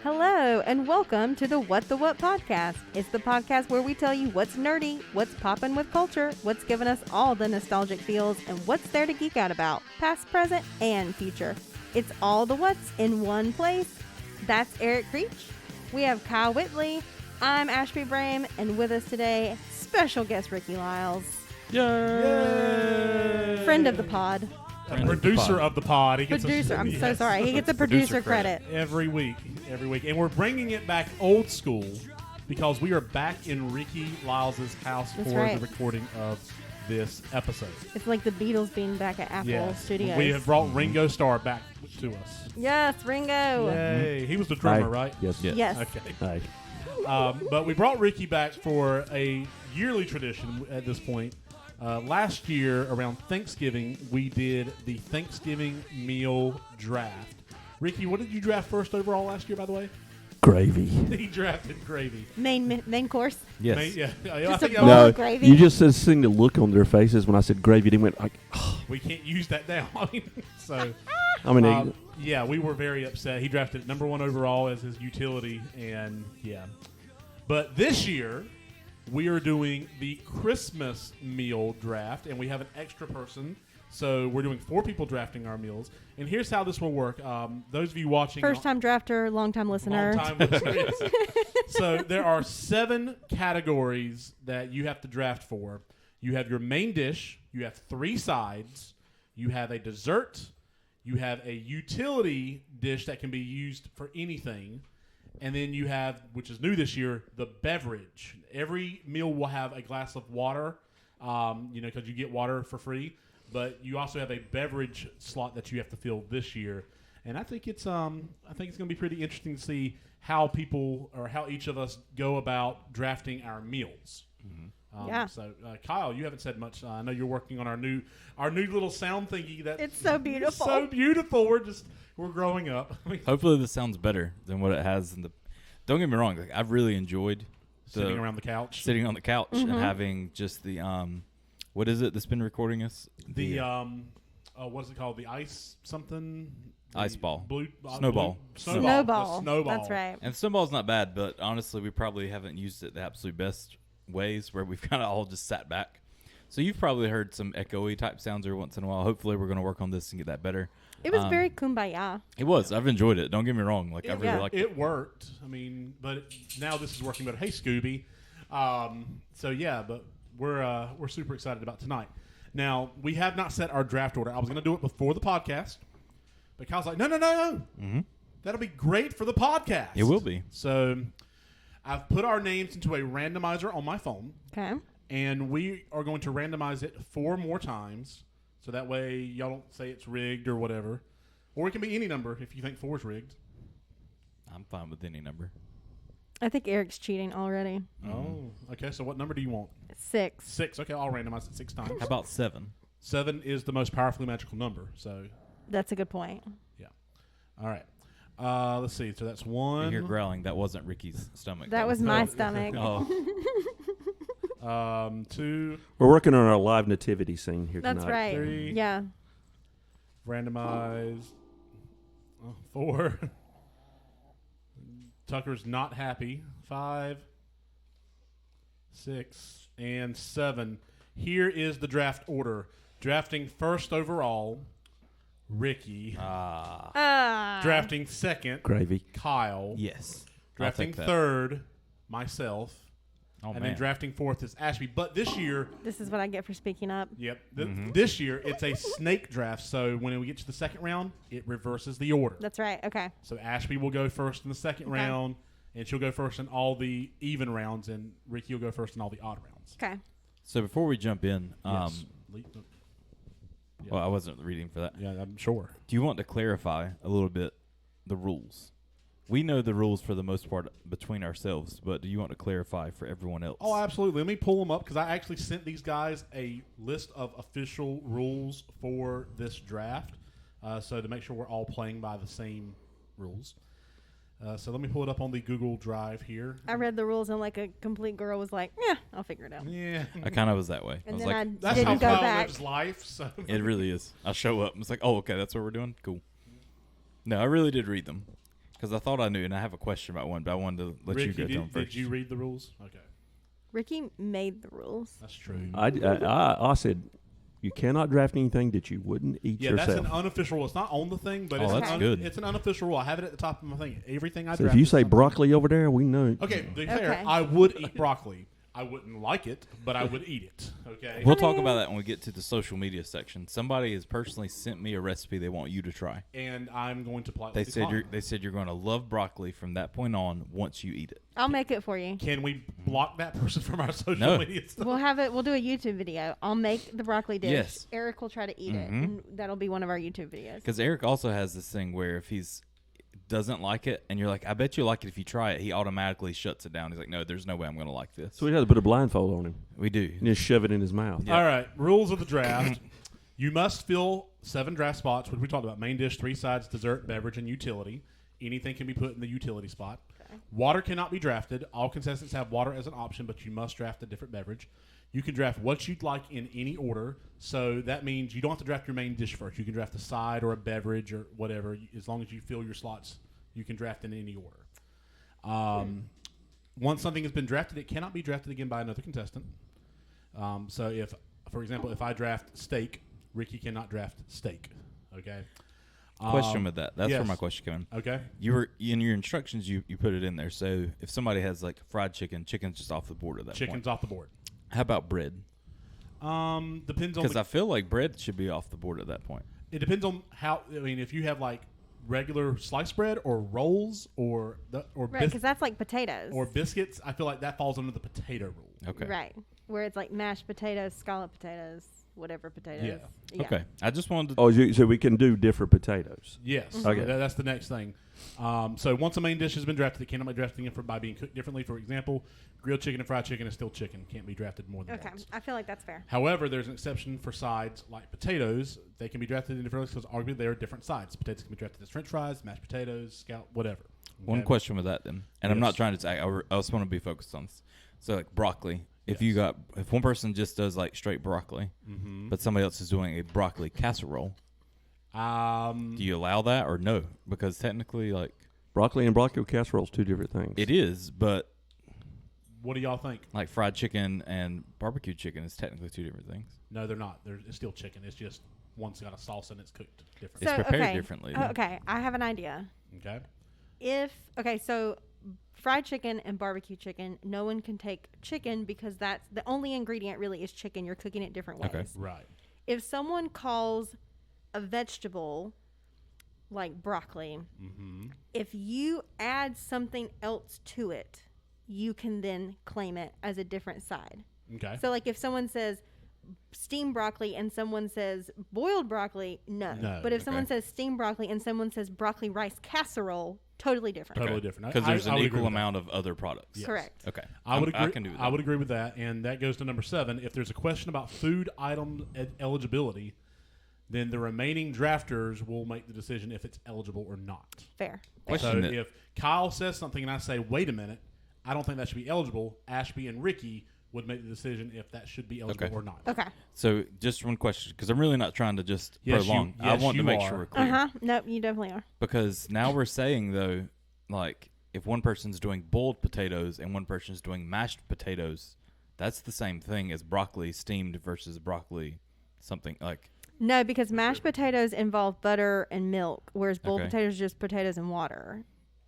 Hello, and welcome to the What the What podcast. It's the podcast where we tell you what's nerdy, what's poppin' with culture, what's giving us all the nostalgic feels, and what's there to geek out about, past, present, and future. It's all the what's in one place. That's Eric Creech. We have Kyle Whitley. I'm Ashby Brame, and with us today, special guest Rickie Lyles. Yay! Friend of the pod. Producer of the pod. He gets Producer. I'm so sorry. He gets a producer credit. every week. And we're bringing it back old school because we are back in Rickie Lyles' house That's for right. the recording of this episode. It's like the Beatles being back at Apple Studios. We have brought Ringo Starr back to us. Yes, Ringo. Yay. He was the drummer, Hi. right? Yes. Yes. Okay. Hi. But we brought Rickie back for a yearly tradition at this point. Last year, around Thanksgiving, we did the Thanksgiving meal draft. Rickie, what did you draft first overall last year, by the way? Gravy. He drafted gravy. Main course. Yes. Yeah. I Just think a that bowl was- No, of gravy. you just seen the look on their faces when I said gravy. They went like, we can't use that now. So, I mean, yeah, we were very upset. He drafted number one overall as his utility, and yeah. But this year, we are doing the Christmas meal draft, and we have an extra person. So we're doing 4 people drafting our meals. And here's how this will work. Those of you watching... First time drafter, long time listener. Long time listener, yes. So there are 7 categories that you have to draft for. You have your main dish. You have 3 sides. You have a dessert. You have a utility dish that can be used for anything. And then you have, which is new this year, the beverage. Every meal will have a glass of water, because you get water for free. But you also have a beverage slot that you have to fill this year. And I think it's going to be pretty interesting to see how people or how each of us go about drafting our meals. Mm-hmm. Yeah. So, Kyle, you haven't said much. I know you're working on our new little sound thingy. It's so beautiful. So beautiful. We're growing up. Hopefully this sounds better than what it has in the... Don't get me wrong. Like, I've really enjoyed Sitting around the couch. sitting on the couch and having just the... what is it that's been recording us? What is it called? The ice something? Ice ball. Snowball. Snowball. The snowball. That's right. And Snowball's not bad, but honestly, we probably haven't used it the absolute best ways where we've kind of all just sat back. So you've probably heard some echoey type sounds every once in a while. Hopefully we're going to work on this and get that better. It was very kumbaya. It was. I've enjoyed it. Don't get me wrong. Like, I really liked it. It worked. I mean, but now this is working better. Hey, Scooby. So yeah, but we're super excited about tonight. Now, we have not set our draft order. I was going to do it before the podcast, but Kyle's like, no. Mm-hmm. That'll be great for the podcast. It will be. So I've put our names into a randomizer on my phone, Okay. and we are going to randomize it 4 more times, so that way y'all don't say it's rigged or whatever. Or it can be any number if you think 4 is rigged. I'm fine with any number. I think Eric's cheating already. Oh, okay. So what number do you want? 6. 6. Okay, I'll randomize it 6 times. How about 7? 7 is the most powerfully magical number. So, That's a good point. yeah. All right. Let's see. So that's You 1. hear growling. That wasn't Rickie's stomach. That was my stomach. Oh, 2. we're working on our live nativity scene here That's tonight. right. 3. Yeah. Randomize. 4. Tucker's not happy. 5, 6, and 7. Here is the draft order. Drafting first overall, Rickie. Drafting second, Gravy. Kyle. yes. Drafting I'll take that. third, myself. Oh, and man. then drafting fourth is Ashby. But this year, This is what I get for speaking up. this year, it's a snake draft. So when we get to the second round, it reverses the order. That's right. Okay. So Ashby will go first in the second round, and she'll go first in all the even rounds, and Rickie will go first in all the odd rounds. Okay. So before we jump in, Yes. well, I wasn't reading for that. Yeah, I'm sure. Do you want to clarify a little bit the rules? We know the rules for the most part between ourselves, but do you want to clarify for everyone else? Oh, absolutely. Let me pull them up because I actually sent these guys a list of official rules for this draft. So to make sure we're all playing by the same rules. So let me pull it up on the Google Drive here. I read the rules and like a complete girl was like, yeah, I'll figure it out. Yeah. I kind of was that way. I And was then like, I That's how didn't go Kyle back. lives life. So it really is. I show up and it's like, oh, okay, that's what we're doing? Cool. No, I really did read them. Because I thought I knew, and I have a question about one, but I wanted to let Rickie, you go to them first. did you read the rules? Okay, Rickie made the rules. that's true. I said you cannot draft anything that you wouldn't eat Yeah, yourself. that's an unofficial rule. It's not on the thing, but Oh, it's that's good. It's an unofficial rule. I have it at the top of my thing. Everything I So draft. if you is say something- broccoli over there, we know. Okay, to be fair, Okay. I would eat broccoli. I wouldn't like it, but I would eat it. Okay. We'll talk about that when we get to the social media section. Somebody has personally sent me a recipe they want you to try. And I'm going to politely They said you're going to love broccoli from that point on once you eat it. I'll make it for you. Can we block that person from our social No. media stuff? We'll have it. We'll do a YouTube video. I'll make the broccoli dish. Yes. Eric will try to eat it, Mhm. and that'll be one of our YouTube videos. Because Eric also has this thing where if he's doesn't like it, and you're like, I bet you like it if you try it, he automatically shuts it down. He's like, no, there's no way I'm going to like this. So we had to put a blindfold on him We do. and just shove it in his mouth. Yeah. All right. Rules of the draft. You must fill 7 draft spots, which we talked about: main dish, 3 sides, dessert, beverage, and utility. Anything can be put in the utility spot. Okay. Water cannot be drafted. All contestants have water as an option, but you must draft a different beverage. You can draft what you'd like in any order. So that means you don't have to draft your main dish first. You can draft a side or a beverage or whatever. As long as you fill your slots, you can draft in any order. Once something has been drafted, it cannot be drafted again by another contestant. So if, for example, if I draft steak, Rickie cannot draft steak. Okay. Question with that. That's where yes. my question came in. Okay. You were in your instructions. You put it in there. So if somebody has like fried chicken, chicken's just off the board at that Chicken's point. off the board. How about bread? Depends on Because I feel like bread should be off the board at that point. it depends on how. I mean, if you have like regular sliced bread or rolls or Right, because that's like potatoes. or biscuits, I feel like that falls under the potato rule. Okay. Right, where it's like mashed potatoes, scallop potatoes, whatever potatoes. Yeah. Okay. I just wanted to. Oh, so we can do different potatoes. Yes. Okay. That's the next thing. So once a main dish has been drafted, it cannot be drafted again by being cooked differently. For example, grilled chicken and fried chicken is still chicken. Can't be drafted more than Okay, once. I feel like that's fair. However, there's an exception for sides like potatoes. They can be drafted in different ways because arguably they are different sides. Potatoes can be drafted as French fries, mashed potatoes, scallop, whatever. One Okay? question with that then, and I'm not Yes. trying to say. I just want to be focused on this. So like broccoli. If Yes. if one person just does like straight broccoli, but somebody else is doing a broccoli casserole, do you allow that or no? Because technically, like Broccoli and broccoli casserole is 2 different things. it is, but What do y'all think? like fried chicken and barbecue chicken is technically 2 different things. No, they're not. It's still chicken. It's just one's got a sauce and it's cooked different. It's prepared differently, then. Okay, I have an idea. Okay. So fried chicken and barbecue chicken, no one can take chicken because that's the only ingredient really is chicken. You're cooking it different ways. Okay. Right. If someone calls a vegetable like broccoli, if you add something else to it, you can then claim it as a different side. Okay. So like if someone says steamed broccoli and someone says boiled broccoli, no. No, But if someone okay. says steamed broccoli and someone says broccoli rice casserole, totally different. Totally different. Because there's I an would agree equal with that. amount of other products. Yes. Correct. Okay. I would agree. I can do that. I would agree with that, and that goes to number 7. If there's a question about food item eligibility, then the remaining drafters will make the decision if it's eligible or not. Fair. Question So that- if Kyle says something and I say, "Wait a minute, I don't think that should be eligible," Ashby and Rickie would make the decision if that should be eligible Okay. or not. Okay. So just one question, because I'm really not trying to just Yes, prolong. I yes, want to you make are. sure we're clear. Uh-huh. Nope, you definitely are. Because now we're saying, though, like, if one person's doing boiled potatoes and one person's doing mashed potatoes, that's the same thing as broccoli steamed versus broccoli something like. No, because mashed potatoes involve butter and milk, whereas boiled Okay. potatoes are just potatoes and water.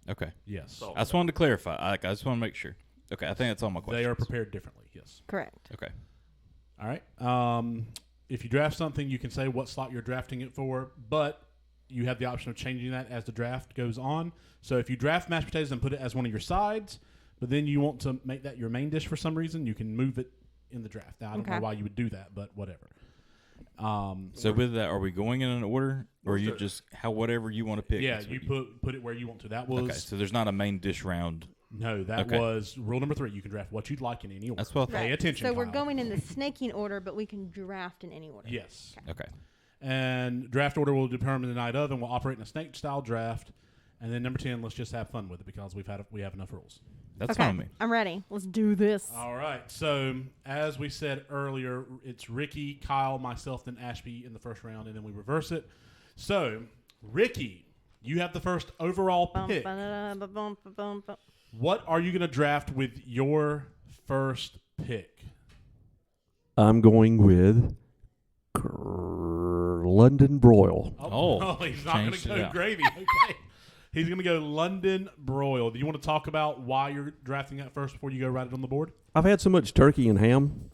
Okay. Yes, I just wanted to clarify. I just want to make sure. Okay, I think that's all my questions. they are prepared differently. Yes. Correct. Okay. All right. If you draft something, you can say what slot you're drafting it for, but you have the option of changing that as the draft goes on. So if you draft mashed potatoes and put it as one of your sides, but then you want to make that your main dish for some reason, you can move it in the draft. Now, I don't know Okay. why you would do that, but whatever. So with that, are we going in an order, or you just whatever you want to pick? Yeah, is you what put it where you want to. That was Okay, so there's not a main dish round. no, that Okay. was rule number 3. You can draft what you'd like in any order. That's what I thought. Pay attention. So we're Kyle. going in the snaking order, but we can draft in any order. Yes. Okay. And draft order will determine the night of, and we'll operate in a snake style draft. And then number 10, let's just have fun with it because we have enough rules. That's Okay, fine with me. I'm ready. Let's do this. All right. So as we said earlier, it's Rickie, Kyle, myself, then Ashby in the first round, and then we reverse it. So Rickie, You have the first overall pick. What are you going to draft with your first pick? I'm going with London Broil. Oh, He's not going changed to it go out. gravy. Okay. He's going to go London Broil. Do you want to talk about why you're drafting that first before you go write it on the board? I've had so much turkey and ham.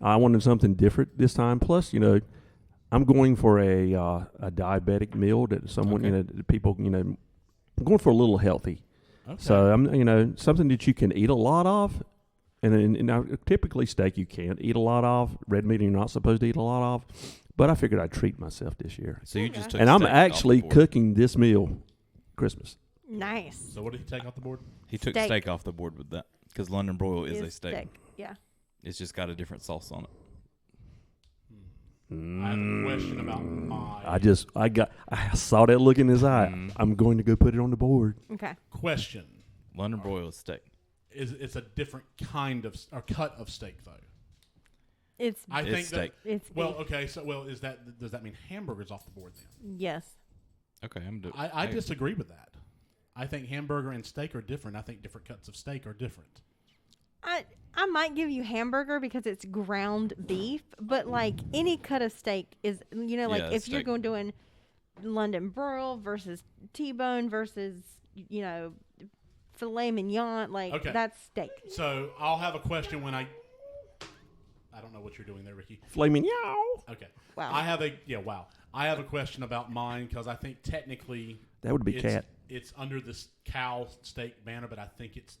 I wanted something different this time. Plus, I'm going for a diabetic meal that someone, Okay. that people, I'm going for a little healthy. Okay. So I'm, something that you can eat a lot of, and typically steak you can't eat a lot of. Red meat you're not supposed to eat a lot of. But I figured I'd treat myself this year. So you just took And I'm steak off actually the board. cooking this meal Christmas. Nice. So what did he take off the board? He took Steak. steak off the board with that because London broil is a steak. Yeah. It's just got a different sauce on it. I have a question about my I saw that look in his eye. Mm. I'm going to go put it on the board. Okay. question. London broil is steak. It's a different kind of or cut of steak though. It's I It's think steak. it's Well, beef. okay. So, does that mean hamburgers off the board then? Yes. Okay, I'm doing. I disagree with that. I think hamburger and steak are different. I think different cuts of steak are different. I might give you hamburger because it's ground beef, but like any cut of steak is, like Yeah, if you're steak. doing London broil versus T-bone versus, filet mignon, like Okay. that's steak. So I'll have a question when I don't know what you're doing there, Ricky. Flaming yow. Okay. Wow. I have a question about mine because I think technically That would be cat. It's under this cow steak banner, but I think it's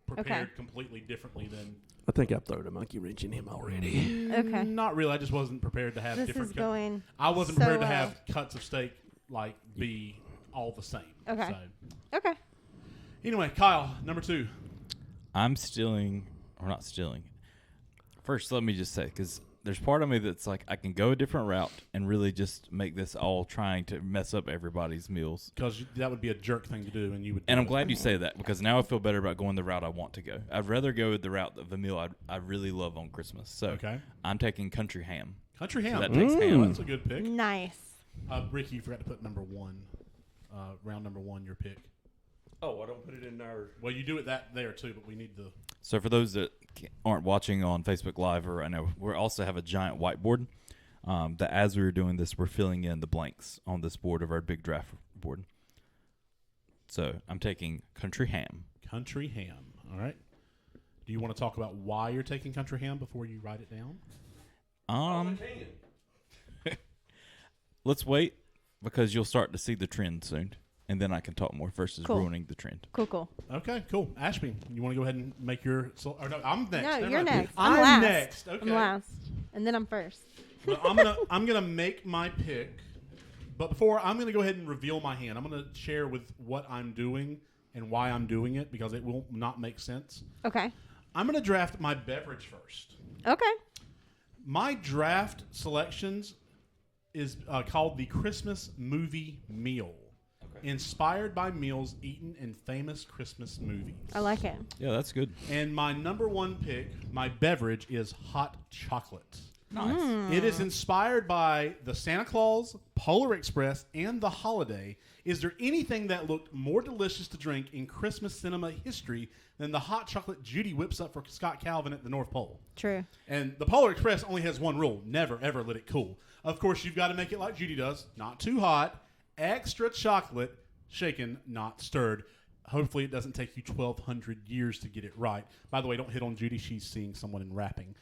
prepared completely differently than. I think I've thrown a monkey wrench in him already. Okay. Not really. I just wasn't prepared to have This different. is going I wasn't so prepared to well. have cuts of steak be all the same. Okay. So, Okay. anyway, Kyle, number 2. I'm stealing, or not stealing. First, let me just say, because there's part of me that's like, I can go a different route and really just make this all trying to mess up everybody's meals. Because that would be a jerk thing to do, and you would. And do I'm it. glad you say that because now I feel better about going the route I want to go. I'd rather go with the route of the meal I really love on Christmas. So Okay. I'm taking country ham. Country ham. That takes ham. That's a good pick. Nice. Ricky, you forgot to put number 1. Round number 1, your pick. Oh, I don't put it in there. Well, you do it there too, but we need the. So for those that aren't watching on Facebook Live or I know, we also have a giant whiteboard that as we were doing this, we're filling in the blanks on this board of our big draft board. So I'm taking country ham. Country ham. All right. Do you want to talk about why you're taking country ham before you write it down? Let's wait because you'll start to see the trend soon, and then I can talk more versus Cool. ruining the trend. Cool. Okay, cool. Ashby, you want to go ahead and make your. Or no, I'm next. No, Never you're mind. next. I'm last. next. Okay. I'm last. And then I'm first. Well, I'm gonna make my pick, but before I'm gonna go ahead and reveal my hand. I'm gonna share with what I'm doing and why I'm doing it because it will not make sense. Okay. I'm gonna draft my beverage first. Okay. My draft selections is called the Christmas Movie Meal, inspired by meals eaten in famous Christmas movies. I like it. Yeah, that's good. And my number 1 pick, my beverage, is hot chocolate. Nice. It is inspired by the Santa Claus, Polar Express, and The Holiday. Is there anything that looked more delicious to drink in Christmas cinema history than the hot chocolate Judy whips up for Scott Calvin at the North Pole? True. And the Polar Express only has one rule: never, ever let it cool. Of course, you've got to make it like Judy does. Not too hot, extra chocolate, shaken, not stirred. Hopefully, it doesn't take you 1,200 years to get it right. By the way, don't hit on Judy. She's seeing someone in rapping.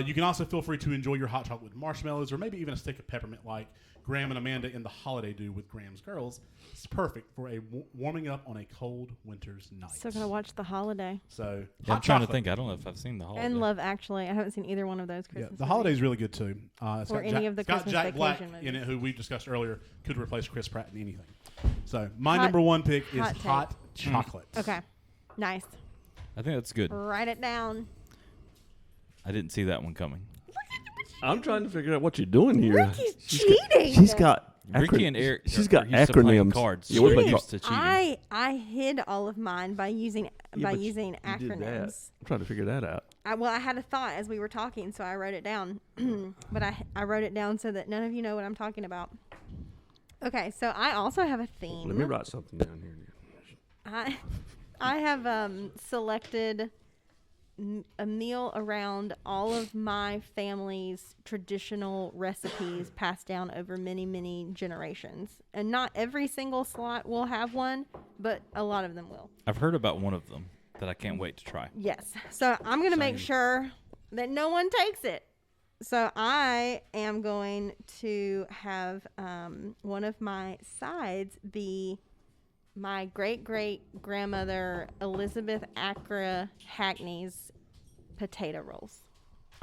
You can also feel free to enjoy your hot chocolate with marshmallows or maybe even a stick of peppermint like Graham and Amanda in The Holiday do with Graham's Girls. It's perfect for a warming up on a cold winter's night. Still gotta watch The Holiday So, Yeah, I'm hot trying to chocolate. think. I don't know if I've seen the Holiday. and Love Actually. I haven't seen either one of those Yeah, Christmas. The movies. Holiday's really good too. It's Or got any of the it's got Christmas Jack Black Vacation in it, movies. who we discussed earlier, could replace Chris Pratt in anything. So my Hot- number 1 pick is hot take. hot chocolate. Okay. Nice. I think that's good. Write it down. I didn't see that one coming. I'm trying to figure out what you're doing here. Ricky's cheating. She's got. Ricky and Eric. She's are got used to playing acronyms. cards. Yeah, what They're about used to cheating. I hid all of mine by using Yeah, but you did acronyms. that. I'm trying to figure that out. I had a thought as we were talking, so I wrote it down. But I wrote it down so that none of you know what I'm talking about. Okay, so I also have a theme. Let me write something down here. I have selected a meal around all of my family's traditional recipes passed down over many, many generations. And not every single slot will have one, but a lot of them will. I've heard about one of them that I can't wait to try. Yes. So I'm going to make sure that no one takes it. So I am going to have one of my sides be my great-great-grandmother Elizabeth Accra Hackney's potato rolls.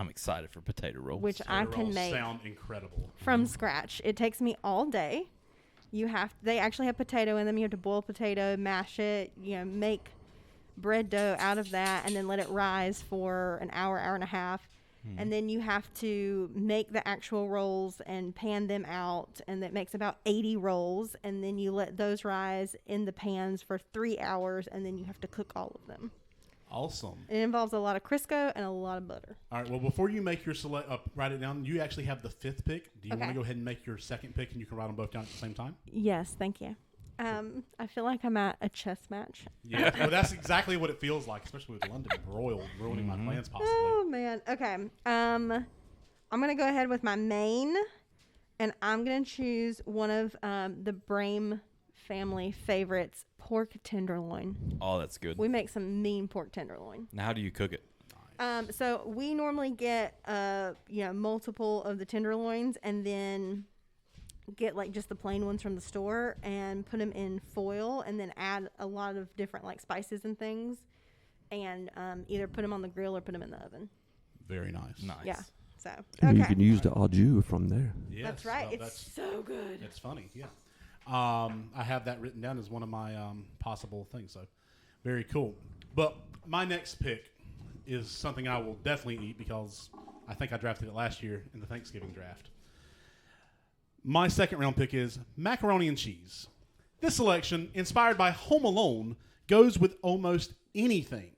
I'm excited for potato rolls. Which I can make sound incredible from scratch. It takes me all day. They actually have potato in them. You have to boil potato, mash it, make bread dough out of that, and then let it rise for an hour and a half. And then you have to make the actual rolls and pan them out, and that makes about 80 rolls, and then you let those rise in the pans for 3 hours, and then you have to cook all of them. Awesome. It involves a lot of Crisco and a lot of butter. All right, well, before you make your write it down, you actually have the 5th pick. Do you want to go ahead and make your 2nd pick, and you can write them both down at the same time? Yes, thank you. I feel like I'm at a chess match. Yeah, well, that's exactly what it feels like, especially with London Royal ruining my plans possibly. Oh, man. Okay. I'm going to go ahead with my main, and I'm going to choose one of the Brame family favorites, pork tenderloin. Oh, that's good. We make some mean pork tenderloin. Now, how do you cook it? So we normally get, multiple of the tenderloins, and then get like just the plain ones from the store and put them in foil, and then add a lot of different like spices and things, and either put them on the grill or put them in the oven. Very nice. Nice. Yeah. So And you can use the au jus from there. Yes, that's right. well, It's so good. It's funny, yeah. I have that written down as one of my possible things, so very cool. But my next pick is something I will definitely eat because I think I drafted it last year in the Thanksgiving draft. My 2nd round pick is macaroni and cheese. This selection, inspired by Home Alone, goes with almost anything.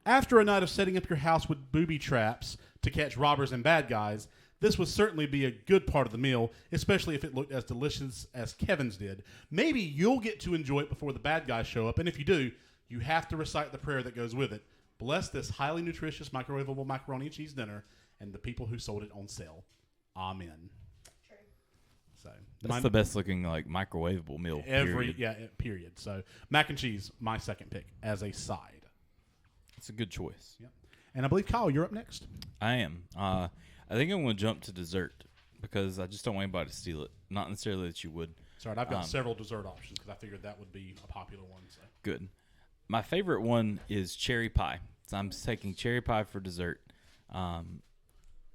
After a night of setting up your house with booby traps to catch robbers and bad guys, this would certainly be a good part of the meal, especially if it looked as delicious as Kevin's did. Maybe you'll get to enjoy it before the bad guys show up, and if you do, you have to recite the prayer that goes with it. Bless this highly nutritious microwavable macaroni and cheese dinner and the people who sold it on sale. Amen. So That's the best looking like microwavable meal. Period. So mac and cheese, my 2nd pick as a side. It's a good choice. Yep. And I believe Kyle, you're up next. I am. I think I'm going to jump to dessert because I just don't want anybody to steal it. Not necessarily that you would. Sorry, I've got several dessert options because I figured that would be a popular one. So. Good. My favorite one is cherry pie. So I'm taking cherry pie for dessert.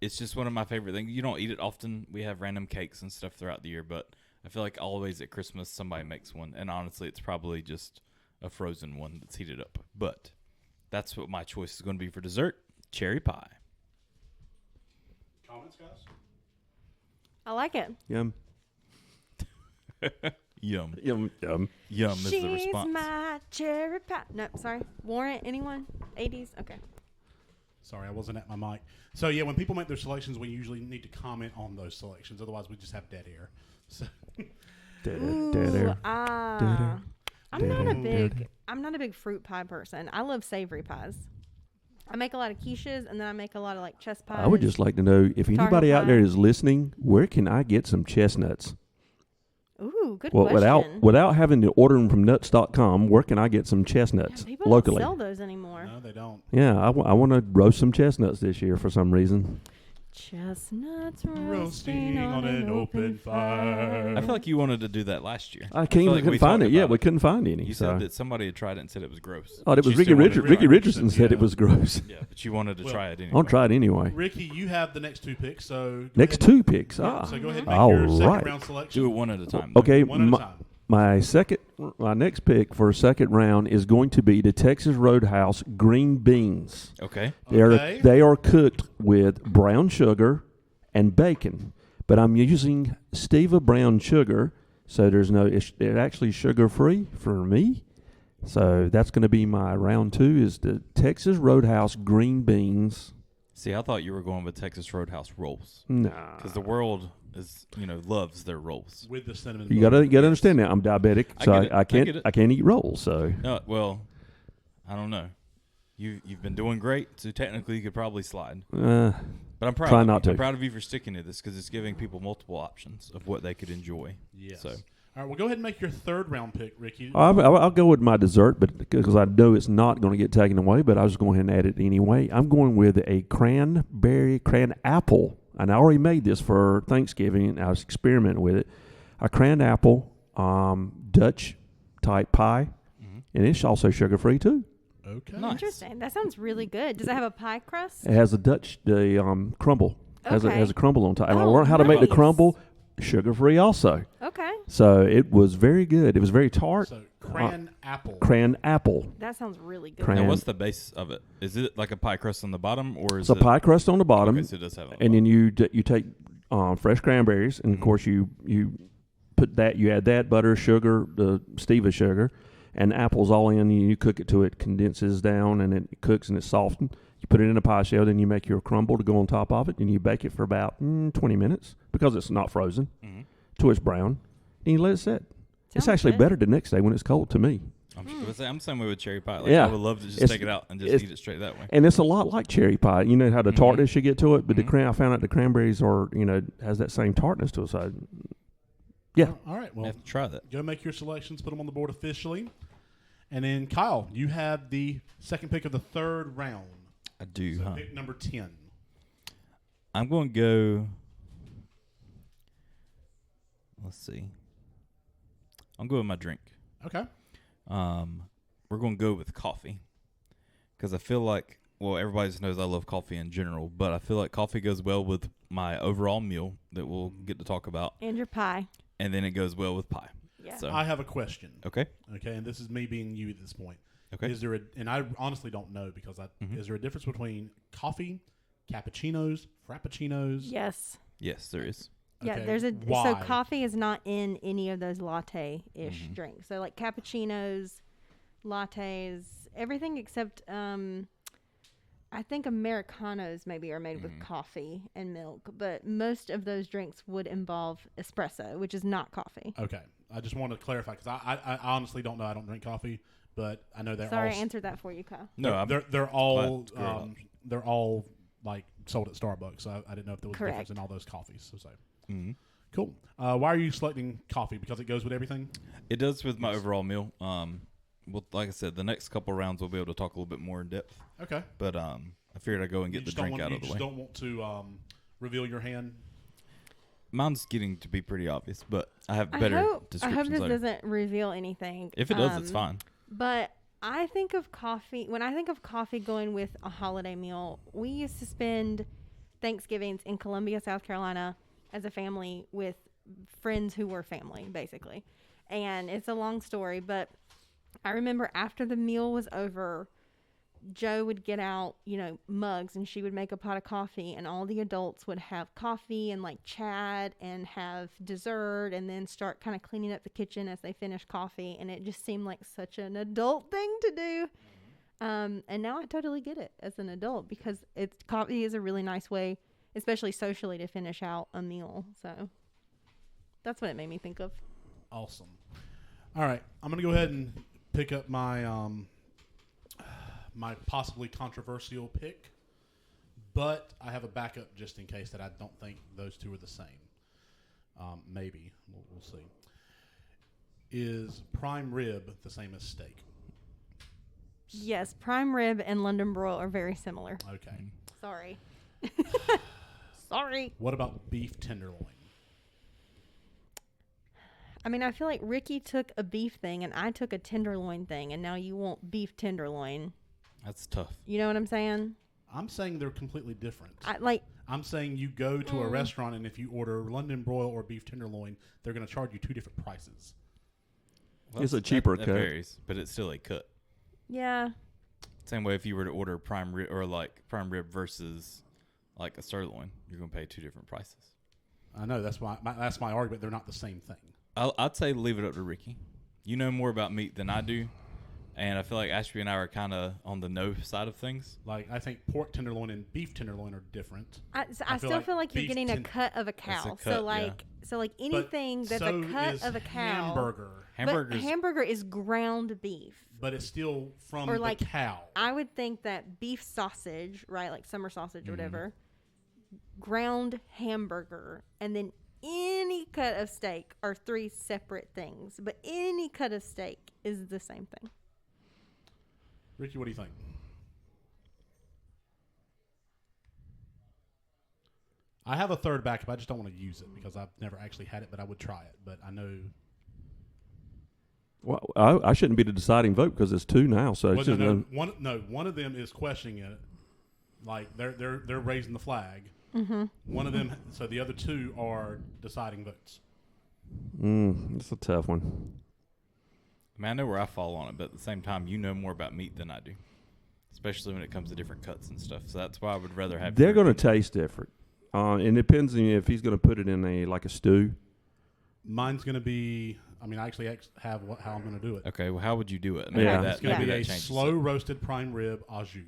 It's just one of my favorite things. You don't eat it often. We have random cakes and stuff throughout the year, but I feel like always at Christmas somebody makes one. And honestly, it's probably just a frozen one that's heated up. But that's what my choice is going to be for dessert, cherry pie. Comments, guys? I like it. Yum. Yum. Yum. Yum. Yum is the She's response. my cherry pie. No, sorry. Warrant, anyone? 80s? Okay. Sorry, I wasn't at my mic. So, yeah, when people make their selections, we usually need to comment on those selections. Otherwise, we just have dead air. So. Dead Ooh, air. I'm not a big fruit pie person. I love savory pies. I make a lot of quiches, and then I make a lot of like chest pies. I would just like to know if anybody out there is listening, where can I get some chestnuts? Ooh, good question. Without having to order them from nuts.com, where can I get some chestnuts people locally? Don't sell those anymore. No, they don't. Yeah, I want to roast some chestnuts this year for some reason. Chestnuts roasting on an open fire. I feel like you wanted to do that last year. I couldn't find it. Yeah, we couldn't find any. You said that somebody had tried it and said it was gross. Oh, it was Ricky Richardson. Ricky Richardson said it was gross. Yeah, but you wanted to try it anyway. I'll try it anyway. Ricky, you have the next 2 picks. So next 2 picks. So go ahead and make your 2nd round selection. Do it one at a time. Okay, one at a time. My next pick for 2nd round is going to be the Texas Roadhouse green beans. Okay. They are cooked with brown sugar and bacon, but I'm using stevia brown sugar, so it's actually sugar free for me. So that's going to be my round 2 is the Texas Roadhouse green beans See, I thought you were going with Texas Roadhouse rolls Nah. because the world is, loves their rolls. with the cinnamon. You bun. gotta understand that I'm diabetic, I so get it. I I can't get it. I can't eat rolls. So No, well, I don't know. You've been doing great, so technically you could probably slide. But I'm proud. Try of not you. to. I'm proud of you for sticking to this because it's giving people multiple options of what they could enjoy. Yes. So. All right, well, go ahead and make your third round pick, Ricky. I'll go with my dessert, but because I know it's not going to get taken away, but I was going ahead and add it anyway. I'm going with a cran apple, and I already made this for Thanksgiving. And I was experimenting with it. A cran apple, Dutch type pie, and it's also sugar free too. Okay. Nice. Interesting. That sounds really good. Does it have a pie crust? It has the crumble. Has Okay. a crumble on top. And I Oh, learned how to make the nice. crumble sugar free also. Okay. So it was very good. It was very tart. So cran apple. Cran apple. That sounds really good. Cran- Now, what's the base of it? Is it like a pie crust on the bottom, or is It's a it pie crust on the bottom, Okay, so it does have. and then you take fresh cranberries, and of course you put that, you add that butter, sugar, the stevia sugar, and apples all in. You cook it till it condenses down, and it cooks and it's softened. You put it in a pie shell, then you make your crumble to go on top of it, and you bake it for about 20 minutes because it's not frozen till it's brown. And you let it set. It's Sounds actually good. better the next day when it's cold to me. I'm the same way with cherry pie. Like, Yeah. I would love to just It's- take it out and just it's- eat it straight that way. And it's a lot like cherry pie. You know how the tartness you get to it, but Mhm. I found out the cranberries are, has that same tartness to it. So, yeah. All right. I Well, have to try that. go make your selections. Put them on the board officially. And then, Kyle, you have the second pick of the third round. I do, So huh? pick number 10. I'm going to go. Let's see. I'm going with my drink. Okay. We're going to go with coffee because I feel like, well, everybody just knows I love coffee in general, but I feel like coffee goes well with my overall meal that we'll get to talk about, And your pie. and then it goes well with pie. Yeah. So I have a question. okay, Okay, and this is me being you at this point. okay. Is there and I honestly don't know because is there a difference between coffee, cappuccinos, frappuccinos? Yes. Yes, there is. Yeah, Okay, there's a why? so coffee is not in any of those latte-ish Mhm. drinks. So like cappuccinos, lattes, everything except I think Americanos maybe are made with coffee and milk, but most of those drinks would involve espresso, which is not coffee. Okay, I just want to clarify because I honestly don't know. I don't drink coffee, but I know they're Sorry, all I answered that for you, Kyle. No, I'm they're all glad to clear it up. they're all like sold at Starbucks. So I didn't know if there was a Correct. difference in all those coffees. So Mhm. cool. Why are you selecting coffee? Because it goes with everything. It does with my overall meal. Well, like I said, the next couple rounds we'll be able to talk a little bit more in depth. Okay. But I figured I'd go and You get the just don't drink want, out you of the just way. don't want to reveal your hand. Mine's getting to be pretty obvious, but I have I better hope this descriptions later. doesn't reveal anything. If it does, it's fine. But I think of coffee, when I think of coffee going with a holiday meal, we used to spend Thanksgivings in Columbia, South Carolina as a family with friends who were family, basically. And it's a long story, but I remember after the meal was over, Joe would get out, mugs, and she would make a pot of coffee, and all the adults would have coffee and like chat and have dessert, and then start kind of cleaning up the kitchen as they finished coffee. And it just seemed like such an adult thing to do. And now I totally get it as an adult because coffee is a really nice way, especially socially, to finish out a meal. So that's what it made me think of. Awesome. All right, I'm gonna go ahead and pick up my my possibly controversial pick, but I have a backup just in case that I don't think those two are the same. Maybe we'll see. Is prime rib the same as steak? Yes, prime rib and London broil are very similar. Okay. Sorry. Sorry. What about beef tenderloin? I mean, I feel like Ricky took a beef thing and I took a tenderloin thing, and now you want beef tenderloin. That's tough. You know what I'm saying? I'm saying they're completely different. I'm saying you go to a restaurant and if you order London broil or beef tenderloin, they're going to charge you two different prices. It's a cheaper that cut. varies, but it's still a cut. Yeah. Same way if you were to order prime rib or like prime rib versus like a sirloin, you're going to pay two different prices. I know that's my argument. They're not the same thing. I'd say leave it up to Ricky. You know more about meat than I do, And I feel like Ashby and I are kind of on the no side of things. Like, I think pork tenderloin and beef tenderloin are different. I still feel like you're beef getting a cut of a That's cow. a cut, so like anything that's so a cut is of a cow. hamburger. But hamburger is ground beef. But it's still from Or like the cow. I would think that beef sausage, right, like summer sausage or whatever, ground hamburger, and then any cut of steak are three separate things. But any cut of steak is the same thing. Rickie, what do you think? I have a third backup. I just don't want to use it because I've never actually had it, but I would try it. But I know. Well, I shouldn't be the deciding vote because it's 2 now. So it's just one of them is questioning it, like they're raising the flag. One of them, so the other 2 are deciding votes. It's a tough one. I mean, I know where I fall on it, but at the same time, you know more about meat than I do, especially when it comes to different cuts and stuff. So that's why I would rather have. They're going to taste different. It depends on if he's going to put it in a stew. Mine's going to be. I mean, I actually have how I'm going to do it. Okay, well, how would you do it? Yeah. It's going to be a changes slow it. roasted prime rib au jus.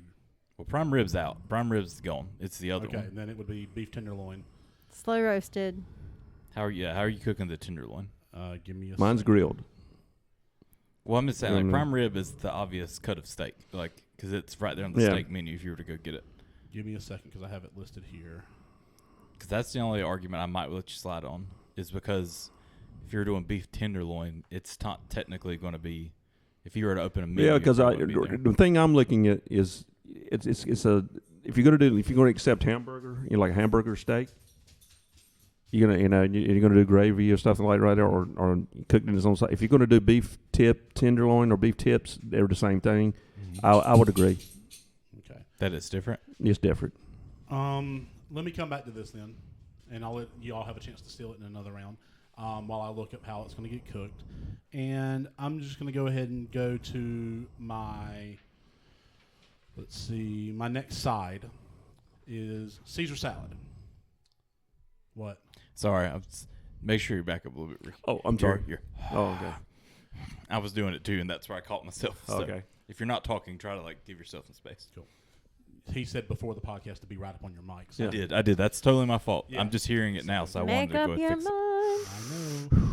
Well, prime rib's out. Prime rib's gone. It's the other Okay, one. and then it would be beef tenderloin. Slow roasted. How are you cooking the tenderloin? Give me a. Mine's second. grilled. Well, I'm just saying, like, prime rib is the obvious cut of steak, like, because it's right there on the steak menu if you were to go get it. Give me a second because I have it listed here. Because that's the only argument I might let you slide on, is because if you're doing beef tenderloin, it's not technically going to be. If you were to open a menu, Yeah, because the thing I'm looking at is it's a if you're going to accept hamburger, like a hamburger steak, you're gonna do gravy or something like that, or cooked in its own side. If you're going to do beef tenderloin or beef tips, they're the same thing. I would agree. Okay. that it's different. It's different. Let me come back to this then, and I'll let you all have a chance to steal it in another round while I look up how it's going to get cooked. And I'm just going to go ahead and go to my, my next side is Caesar salad. What? Sorry, make sure you back up a little bit. Oh, I'm sorry. Oh, okay. I was doing it too, and that's where I caught myself. So Okay. If you're not talking, try to give yourself some space. Cool. He said before the podcast to be right up on your mic. So Yeah. I did. That's totally my fault. Yeah. I'm just hearing it now, so I Make wanted to up go and your fix it. mind. I know.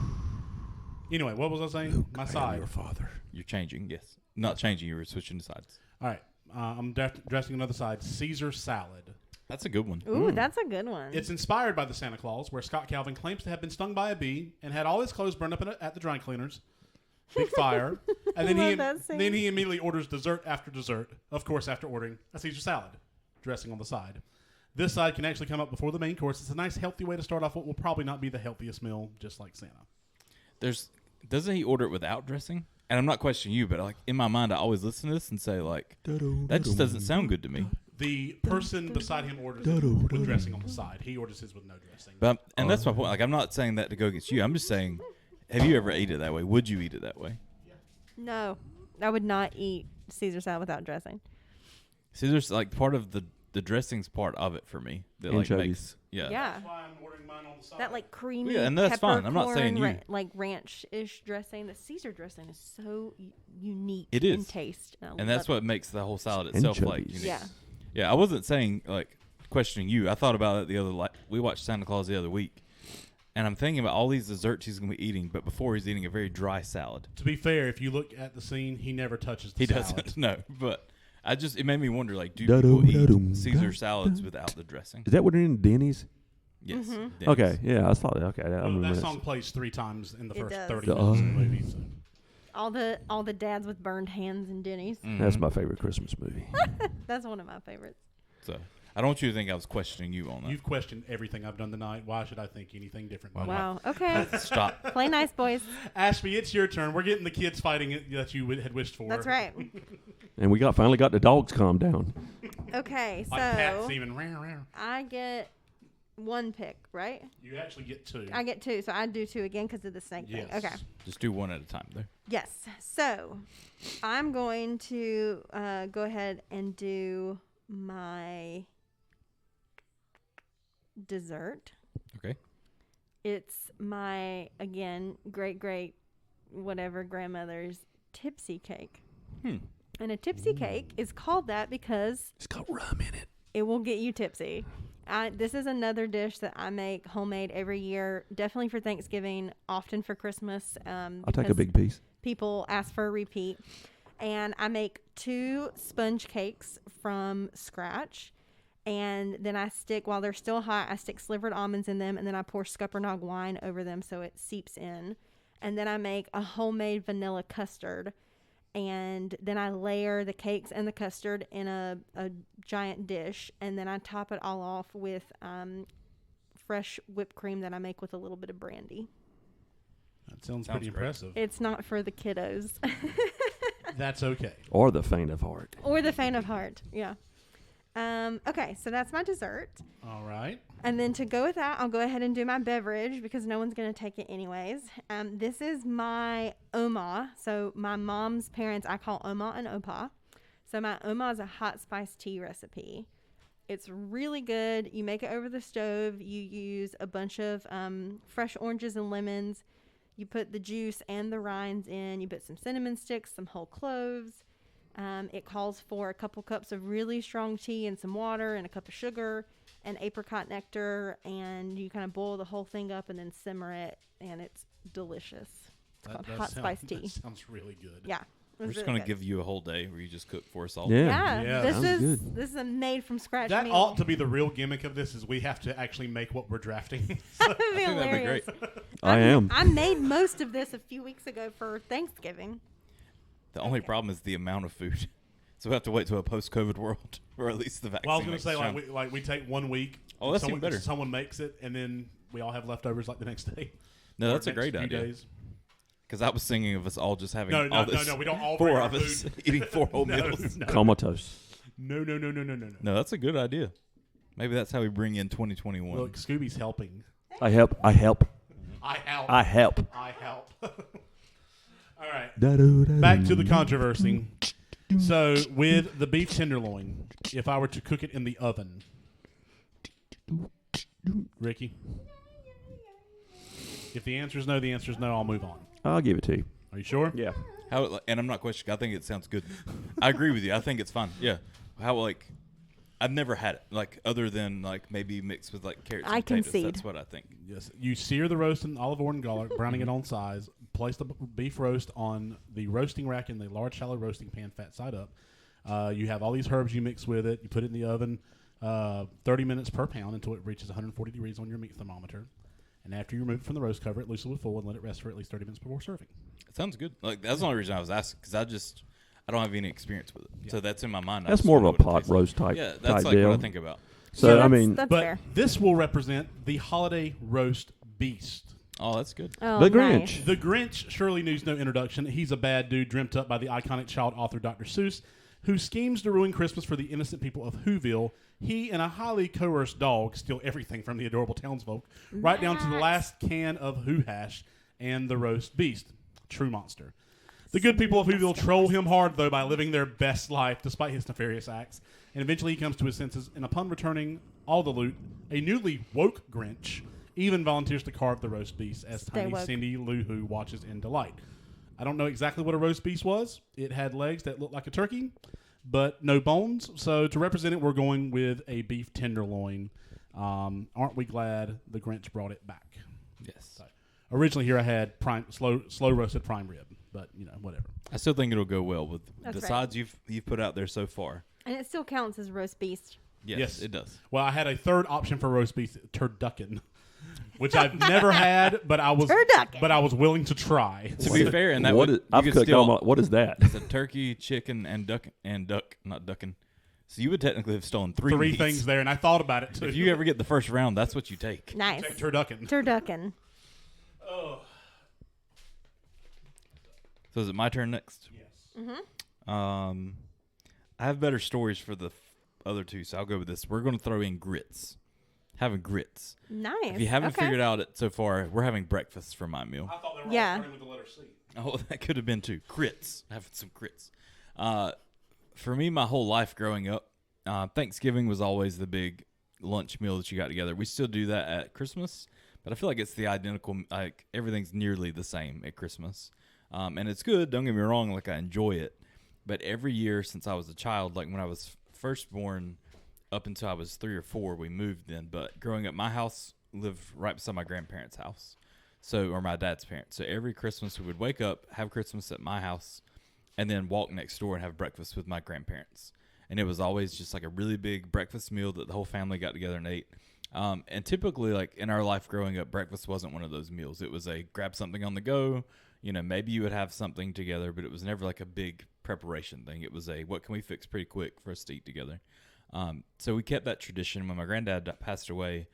Anyway, what was I saying? Luke, My I am side. your father. You're changing, yes. Not changing, you were switching sides. All right. I'm dressing another side. Caesar salad. That's a good one. Ooh, that's a good one. It's inspired by the Santa Claus, where Scott Calvin claims to have been stung by a bee and had all his clothes burned up at the dry cleaners. Big fire. And Love that scene. then he immediately orders dessert after dessert, of course, after ordering a Caesar salad, dressing on the side. This side can actually come up before the main course. It's a nice, healthy way to start off what will probably not be the healthiest meal, just like Santa. Doesn't he order it without dressing? And I'm not questioning you, but in my mind, I always listen to this and say that just doesn't sound good to me. The person beside him orders it with dressing on the side. He orders his with no dressing. But that's my point. I'm not saying that to go against you. I'm just saying, have you ever ate it that way? Would you eat it that way? No, I would not eat Caesar salad without dressing. See, there's part of the dressing's part of it for me. That Anchovies. makes Yeah. That's why I'm ordering mine on the side. That creamy, Yeah, and that's fine. I'm not saying you. ranch-ish dressing. The Caesar dressing is so unique. It is. in taste, And that's what makes the whole salad itself Anchovies. unique. Yeah. Yeah, I wasn't saying questioning you. I thought about it we watched Santa Claus the other week, and I'm thinking about all these desserts he's going to be eating. But before he's eating a very dry salad. To be fair, if you look at the scene, he never touches the He salad. doesn't. No, but it made me wonder. Do people eat Caesar salads without the dressing? Is that what they're in Denny's? Yes. Mm-hmm. Denny's. Okay, yeah, I thought. Okay, I Well, remember that that. song plays 3 times in the It first does. 30 minutes of the movie. So. all the dads with burned hands in Denny's. That's my favorite Christmas movie. That's one of my favorites. So I don't want you to think I was questioning you on that. You've questioned everything I've done tonight. Why should I think anything different? Wow. Okay. Stop. Play nice, boys. Ashby, it's your turn. We're getting the kids fighting it that you had wished for. That's right. And we finally got the dogs calmed down. Okay, Like Pat's so even. Rah, rah. I get one pick, right? You actually get 2. I get 2, so I do 2 again because of the snake thing. Yes. Okay. Just do one at a time there. Yes. So I'm going to go ahead and do my dessert. Okay. It's my, again, great whatever grandmother's tipsy cake. And a tipsy cake is called that because It's got rum in it. it will get you tipsy. This is another dish that I make homemade every year, definitely for Thanksgiving, often for Christmas. I'll take a because big piece. people ask for a repeat. And I make 2 sponge cakes from scratch. And then I stick, while they're still hot, I stick slivered almonds in them. And then I pour Scuppernong wine over them so it seeps in. And then I make a homemade vanilla custard. And then I layer the cakes and the custard in a giant dish. And then I top it all off with fresh whipped cream that I make with a little bit of brandy. That sounds Sounds pretty great. impressive. It's not for the kiddos. That's okay. Or the faint of heart. Or the faint of heart. Yeah. Okay, so that's my dessert. All right. And then to go with that, I'll go ahead and do my beverage because no one's going to take it anyways. This is my Oma. So my mom's parents, I call Oma and Opa. So my Oma is a hot spice tea recipe. It's really good. You make it over the stove. You use a bunch of fresh oranges and lemons. You put the juice and the rinds in. You put some cinnamon sticks, some whole cloves. It calls for a couple cups of really strong tea and some water and a cup of sugar and apricot nectar. And you kind of boil the whole thing up and then simmer it. And it's delicious. It's called hot spice tea. That sounds really good. Yeah. We're just going to give you a whole day where you just cook for us all. Yeah. Yeah, This sounds is good. this is a made from scratch That meal. ought to be the real gimmick of this is we have to actually make what we're drafting. That'd be I think that'd be hilarious. great. I am. I made most of this a few weeks ago for Thanksgiving. The only problem is the amount of food. So we have to wait to a post-COVID world, or at least the vaccine. Well, I was going to makes say, it like we take 1 week. Oh, that's someone, even better. Someone makes it, and then we all have leftovers like the next day. No, Or that's a next great few idea. days. Because I was thinking of us all just having No, all this. no, we don't all 4 bring of our us food. eating 4 whole No, meals. no. Comatose. No. No, that's a good idea. Maybe that's how we bring in 2021. Look, Scooby's helping. I help. I help. I help. I help. All right. Da-do-da-do. Back to the controversy. So, with the beef tenderloin, if I were to cook it in the oven, Ricky, if the answer is no, the answer is no. I'll move on. I'll give it to you. Are you sure? Yeah. How? And I'm not questioning. I think it sounds good. I agree with you. I think it's fine. Yeah. How like? I've never had it like other than like maybe mixed with like carrots. I and potatoes. concede. That's what I think. Yes. You sear the roast in olive oil and garlic, browning it on size. Place the beef roast on the roasting rack in the large shallow roasting pan, fat side up. You have all these herbs you mix with it. You put it in the oven 30 minutes per pound until it reaches 140 degrees on your meat thermometer. And after you remove it from the roast, cover it loosely with foil and let it rest for at least 30 minutes before serving. It sounds good. Like that's the only reason I was asking because I don't have any experience with it. Yeah. So that's in my mind. I That's just more of wonder a what it pot tastes like. roast type Yeah, that's like deal. what I think about. So Yeah, I mean, that's But fair. this will represent the holiday roast beast. Oh, that's good. Oh, the nice. Grinch. The Grinch surely needs no introduction. He's a bad dude dreamt up by the iconic child author Dr. Seuss, who schemes to ruin Christmas for the innocent people of Whoville. He and a highly coerced dog steal everything from the adorable townsfolk, right down to the last can of Who Hash and the roast beast. True monster. The good people of Whoville troll him hard, though, by living their best life despite his nefarious acts. And eventually he comes to his senses, and upon returning all the loot, a newly woke Grinch even volunteers to carve the roast beast as Stay tiny woke. Cindy Lou Who watches in delight. I don't know exactly what a roast beast was. It had legs that looked like a turkey, but no bones. So to represent it, we're going with a beef tenderloin. Aren't we glad the Grinch brought it back? Yes. So, originally here I had slow roasted prime rib, but whatever. I still think it'll go well with That's the right. sides you've put out there so far. And it still counts as roast beast. Yes, it does. Well, I had a third option for roast beef, turducken, which I've never had, but I was willing to try. To be fair, and that what would is, I've you could cooked still, all my, what is that? It's a turkey, chicken, and duck, not ducking. So you would technically have stolen three meats. things there, and I thought about it too. If you ever get the first round, that's what you take. Nice. Take turducken. Turducken. So is it my turn next? Yes. Mm-hmm. I have better stories for the other two, so I'll go with this. We're going to throw in grits. Having grits. Nice. If you haven't Okay. figured out it so far, we're having breakfast for my meal. I thought they were Yeah. all starting with the letter C. Oh, that could have been too. Grits. Having some grits. For me, my whole life growing up, Thanksgiving was always the big lunch meal that you got together. We still do that at Christmas, but I feel like it's the identical, like everything's nearly the same at Christmas. And it's good, don't get me wrong, like I enjoy it. But every year since I was a child, like when I was first born up until I was 3 or 4, we moved then. But growing up, my house lived right beside my grandparents' house, or my dad's parents. So every Christmas we would wake up, have Christmas at my house, and then walk next door and have breakfast with my grandparents. And it was always just like a really big breakfast meal that the whole family got together and ate. And typically, like in our life growing up, breakfast wasn't one of those meals. It was a grab something on the go. Maybe you would have something together, but it was never like a big preparation thing. It was what can we fix pretty quick for us to eat together? So we kept that tradition. When my granddad passed away,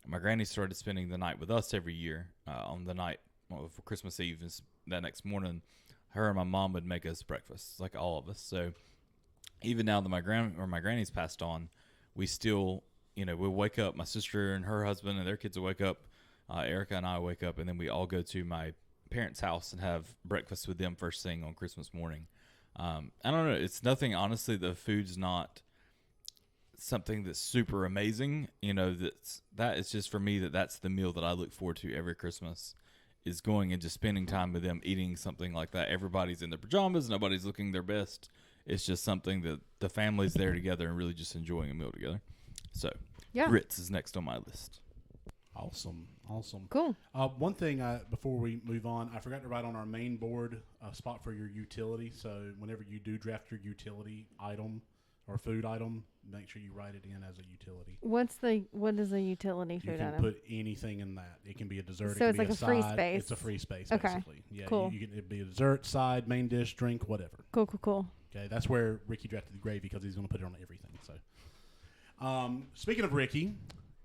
my granny started spending the night with us every year. On the night for Christmas Eve, that next morning, her and my mom would make us breakfast, like all of us. So even now that my granny's passed on, we still, we'll wake up. My sister and her husband and their kids will wake up. Erica and I wake up, and then we all go to my parents' house and have breakfast with them first thing on Christmas morning. I don't know. It's nothing, honestly. The food's not something that's super amazing. That is just for me, that's the meal that I look forward to every Christmas, is going and just spending time with them, eating something like that. Everybody's in their pajamas. Nobody's looking their best. It's just something that the family's there together and really just enjoying a meal together. So grits is next on my list. Awesome. Cool. One thing before we move on, I forgot to write on our main board a spot for your utility. So whenever you do draft your utility item or food item, make sure you write it in as a utility. What is a utility food item? You can put anything in that. It can be a dessert. So it it's can like be a free side. space. It's a free space, Okay. basically. Yeah, cool. It'd be a dessert, side, main dish, drink, whatever. Cool. Okay, that's where Ricky drafted the gravy because he's going to put it on everything. So, speaking of Ricky,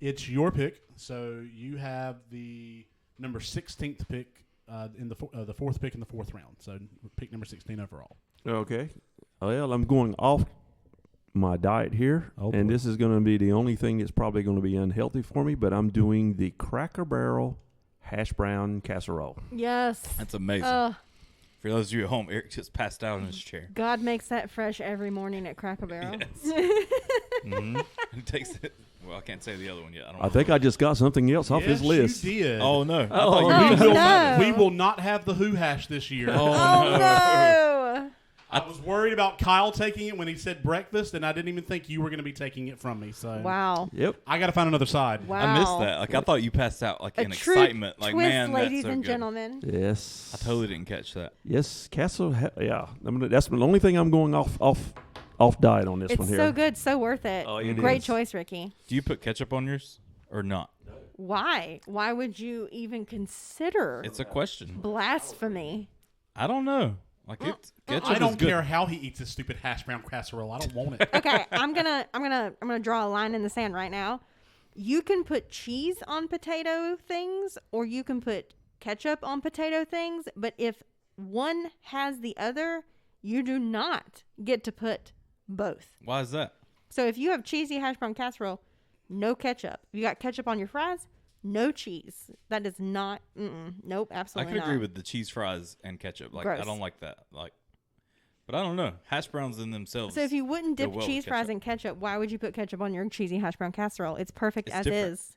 it's your pick. So you have the number 16th pick in the fourth pick in the fourth round. So pick number 16 overall. Okay. Well, I'm going off my diet here, Oh, and boy. this is going to be the only thing that's probably going to be unhealthy for me, but I'm doing the Cracker Barrel hash brown casserole. Yes. That's amazing. For those of you at home, Eric just passed out in his chair. God makes that fresh every morning at Cracker Barrel. Yes. Mm-hmm. He takes it. Well, I can't say the other one yet. I think I just got something else off his list. You did. Oh no! We will not have the Who hash this year. Oh no! I was worried about Kyle taking it when he said breakfast, and I didn't even think you were going to be taking it from me. So Wow. Yep. I got to find another side. Wow. I missed that. Like I thought you passed out like in true excitement. Like twist, man, ladies that's so and good. gentlemen. Yes. I totally didn't catch that. Yes, yeah. That's the only thing I'm going off diet on this It's one here. so good, so worth it. Oh, it Great is. choice, Ricky. Do you put ketchup on yours or not? Why? Why would you even consider It's a question. blasphemy? I don't know. Like ketchup I don't is good. care how he eats this stupid hash brown casserole. I don't want it. Okay, I'm gonna draw a line in the sand right now. You can put cheese on potato things, or you can put ketchup on potato things. But if one has the other, you do not get to put both. Why is that? So if you have cheesy hash brown casserole, no ketchup. If you got ketchup on your fries, no cheese. That is not. Nope, I absolutely can not. agree with the cheese fries and ketchup. Like Gross. I don't like that. Like, but I don't know. Hash browns in themselves. So if you wouldn't go dip well with cheese fries ketchup. in ketchup, why would you put ketchup on your cheesy hash brown casserole? It's perfect It's as different. is.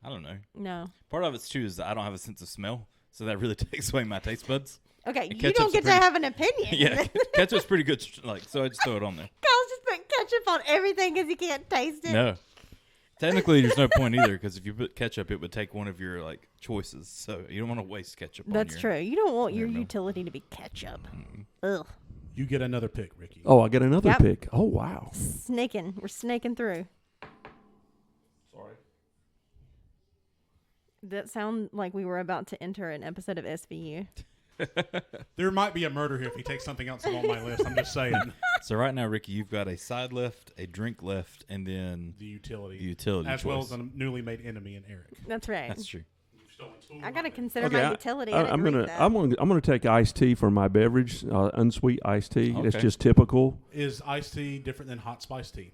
I don't know. No. Part of it's too is that I don't have a sense of smell, so that really takes away my taste buds. Okay, And you ketchup's don't get to pretty- have an opinion. Yeah, ketchup's pretty good. Like, so I just throw it on there. Kyle's just putting ketchup on everything because he can't taste it. No, technically, there's no point either because if you put ketchup, it would take one of your like choices. So you don't want to waste ketchup. That's on true. You don't want on your your meal. utility to be ketchup. Ugh. You get another pick, Ricky. Oh, I got another Yep. pick. Oh, wow. Snaking. We're snaking through. Sorry. That sound like we were about to enter an episode of SVU. There might be a murder here if he takes something else on my list. I'm just saying. So right now, Ricky, you've got a side left, a drink left, and then The utility. the utility As well as choice. a newly made enemy in Eric. That's right. That's true. I gotta consider Okay, my utility. I I'm didn't gonna read that. I'm gonna take iced tea for my beverage, unsweet iced tea. It's Okay. just typical. Is iced tea different than hot spiced tea?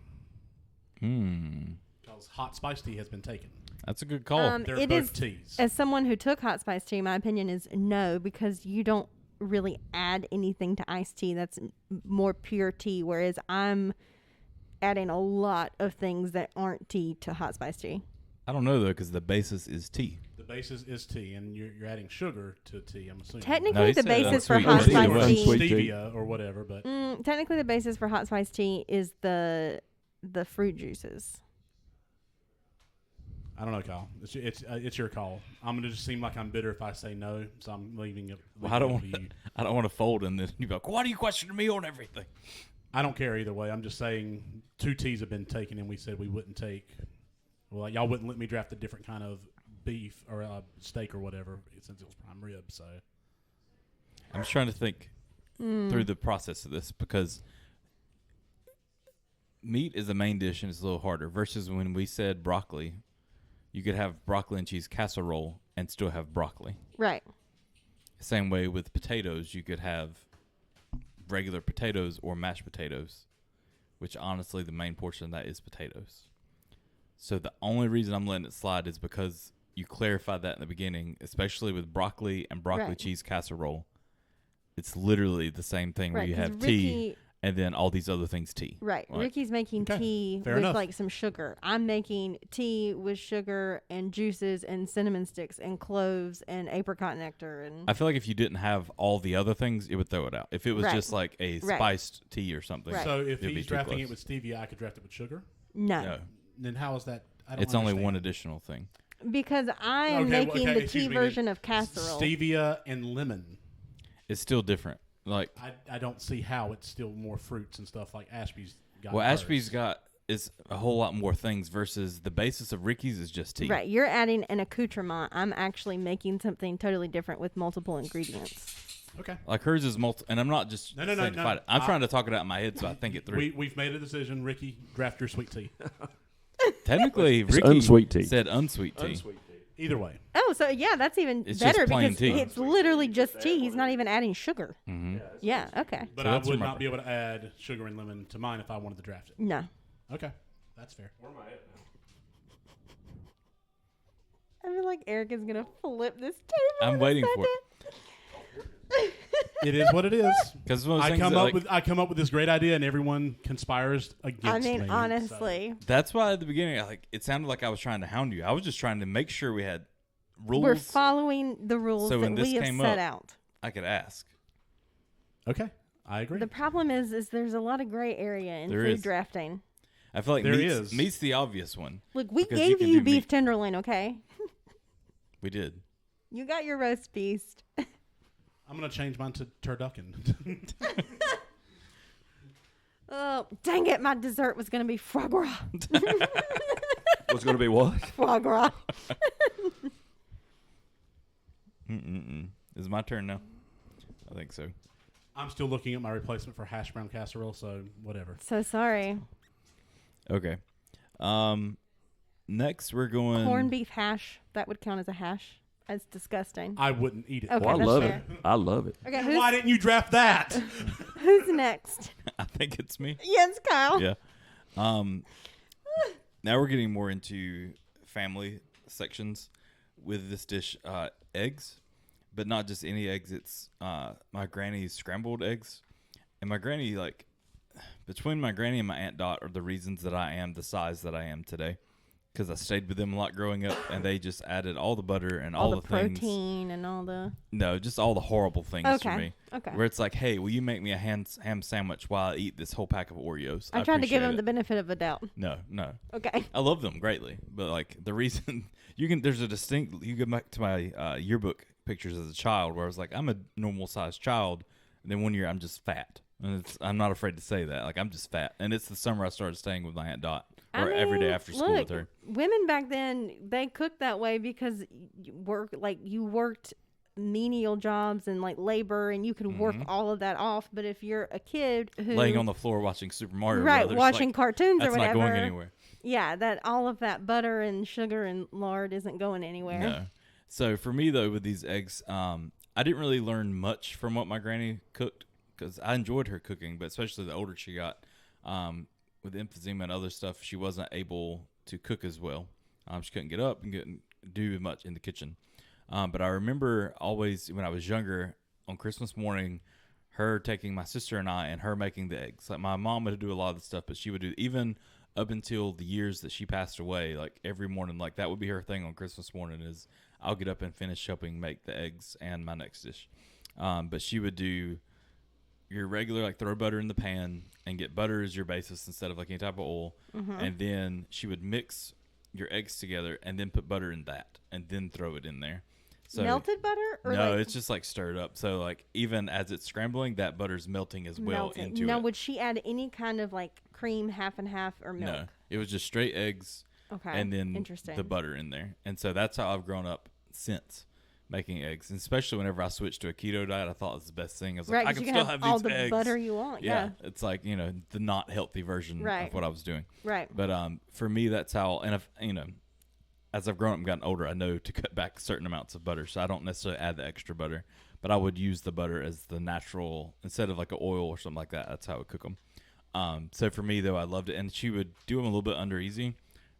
Because hot spiced tea has been taken. That's a good call. They're It both is- teas. As someone who took hot spice tea, my opinion is no, because you don't really add anything to iced tea. That's more pure tea, whereas I'm adding a lot of things that aren't tea to hot spice tea. I don't know though, because the basis is tea. The basis is tea, and you're adding sugar to tea, I'm assuming. Technically, No, he the said basis for unsweet. hot Unsweet spice or tea. unsweet tea. Stevia or whatever, but Technically, the basis for hot spice tea is the fruit juices. I don't know, Kyle. It's your call. I'm gonna just seem like I'm bitter if I say no, so I'm leaving it. Well, I don't want to fold in this. You be like, why do you question me on everything? I don't care either way. I'm just saying 2 teas have been taken, and we said we wouldn't take. Well, y'all wouldn't let me draft a different kind of beef or steak or whatever since it was prime rib. So I'm just trying to think through the process of this because meat is the main dish and it's a little harder versus when we said broccoli. You could have broccoli and cheese casserole and still have broccoli. Right. Same way with potatoes, you could have regular potatoes or mashed potatoes, which honestly the main portion of that is potatoes. So the only reason I'm letting it slide is because you clarified that in the beginning, especially with broccoli and broccoli cheese casserole. It's literally the same thing where you have tea and then all these other things tea. Right. Rickie's making tea with like some sugar. I'm making tea with sugar and juices and cinnamon sticks and cloves and apricot nectar. And I feel like if you didn't have all the other things, it would throw it out. If it was just like a spiced tea or something. Right. So if he's drafting it with stevia, I could draft it with sugar? No. Then how is that? I don't It's understand. only one additional thing. Because I am making the tea version of casserole. Stevia and lemon. It's still different. Like I don't see how it's still more fruits and stuff like Ashby's got. Well, Ashby's got is a whole lot more things versus the basis of Rickie's is just tea. Right. You're adding an accoutrement. I'm actually making something totally different with multiple ingredients. Okay. Like hers is and I'm not just saying to fight it. I'm trying to talk it out in my head so I think it through. We've made a decision. Ricky, draft your sweet tea. Technically, It's Rickie unsweet tea. said unsweet tea. Either way. Oh, so yeah, that's even It's better just plain because tea. it's literally just tea. He's not even adding sugar. Mm-hmm. Yeah, okay. But So I that's would my not be able to add sugar and lemon to mine if I wanted to draft it. No. Okay. That's fair. Where am I at now? I feel like Eric is going to flip this table. I'm waiting for it. It is what it is. Because I come up with this great idea, and everyone conspires against me. I mean, honestly. That's why at the beginning, it sounded like I was trying to hound you. I was just trying to make sure we had rules. We're following the rules So that when this we have came set up, out. I could ask. Okay. I agree. The problem is there's a lot of gray area in There food is. drafting. I feel like There meat's, is. meat's the obvious one. Look, we Because gave can you do beef meat. tenderloin, okay? We did. You got your roast beef. I'm going to change mine to turducken. Oh, dang it. My dessert was going to be foie gras. What's going to be what? Foie gras. Is it my turn now? I think so. I'm still looking at my replacement for hash brown casserole, so whatever. So sorry. Okay. Next, we're going... Corned beef hash. That would count as a hash. That's disgusting. I wouldn't eat it. Okay, I that's love fair. it. I love it. Okay, Why didn't you draft that? who's next? I think it's me. Yes, Kyle. Yeah. Now we're getting more into family sections with this dish, eggs, but not just any eggs. It's my granny's scrambled eggs, and my granny, between my granny and my Aunt Dot are the reasons that I am the size that I am today, because I stayed with them a lot growing up, and they just added all the butter and all the things. protein and all the... No, just all the horrible things for me. Okay. Where it's like, hey, will you make me a ham sandwich while I eat this whole pack of Oreos? I tried to give appreciate him it. the benefit of the doubt. No. Okay. I love them greatly, but the reason there's a distinct, you go back to my yearbook pictures as a child where I was like, I'm a normal sized child, and then one year I'm just fat, and I'm not afraid to say that, I'm just fat, and it's the summer I started staying with my Aunt Dot, or every day after school with her. Women back then, they cooked that way because you worked menial jobs and labor, and you could work all of that off. But if you're a kid who laying on the floor watching Super Mario Brothers, watching cartoons that's or whatever, not going anywhere. Yeah, that all of that butter and sugar and lard isn't going anywhere. No. So for me though, with these eggs, I didn't really learn much from what my granny cooked because I enjoyed her cooking, but especially the older she got, with emphysema and other stuff, she wasn't able to cook as well. She couldn't get up and couldn't do much in the kitchen. But I remember always when I was younger on Christmas morning, her taking my sister and I and her making the eggs. My mom would do a lot of the stuff, but she would do even up until the years that she passed away, every morning, that would be her thing on Christmas morning is I'll get up and finish helping make the eggs and my next dish. But she would do your regular, like, throw butter in the pan and get butter as your basis instead of, like, any type of oil. And then she would mix your eggs together and then put butter in that and then throw it in there. So Melted butter? Or no, like it's just, like, stirred up. So, like, even as it's scrambling, that butter's melting as well into Now, it. would she add any kind of, like, cream, half and half, or milk? No, it was just straight eggs Okay. and then Interesting. the butter in there. And so that's how I've grown up since making eggs. And especially whenever I switched to a keto diet, I thought it was the best thing. I was Right, like, I 'cause can you still have have all these the eggs. butter you want. Yeah. It's like, the not healthy version Right. of what I was doing. Right. But for me, that's how, and if, as I've grown up and gotten older, I know to cut back certain amounts of butter. So I don't necessarily add the extra butter, but I would use the butter as the natural, instead of like an oil or something like that. That's how I would cook them. So for me, though, I loved it. And she would do them a little bit under easy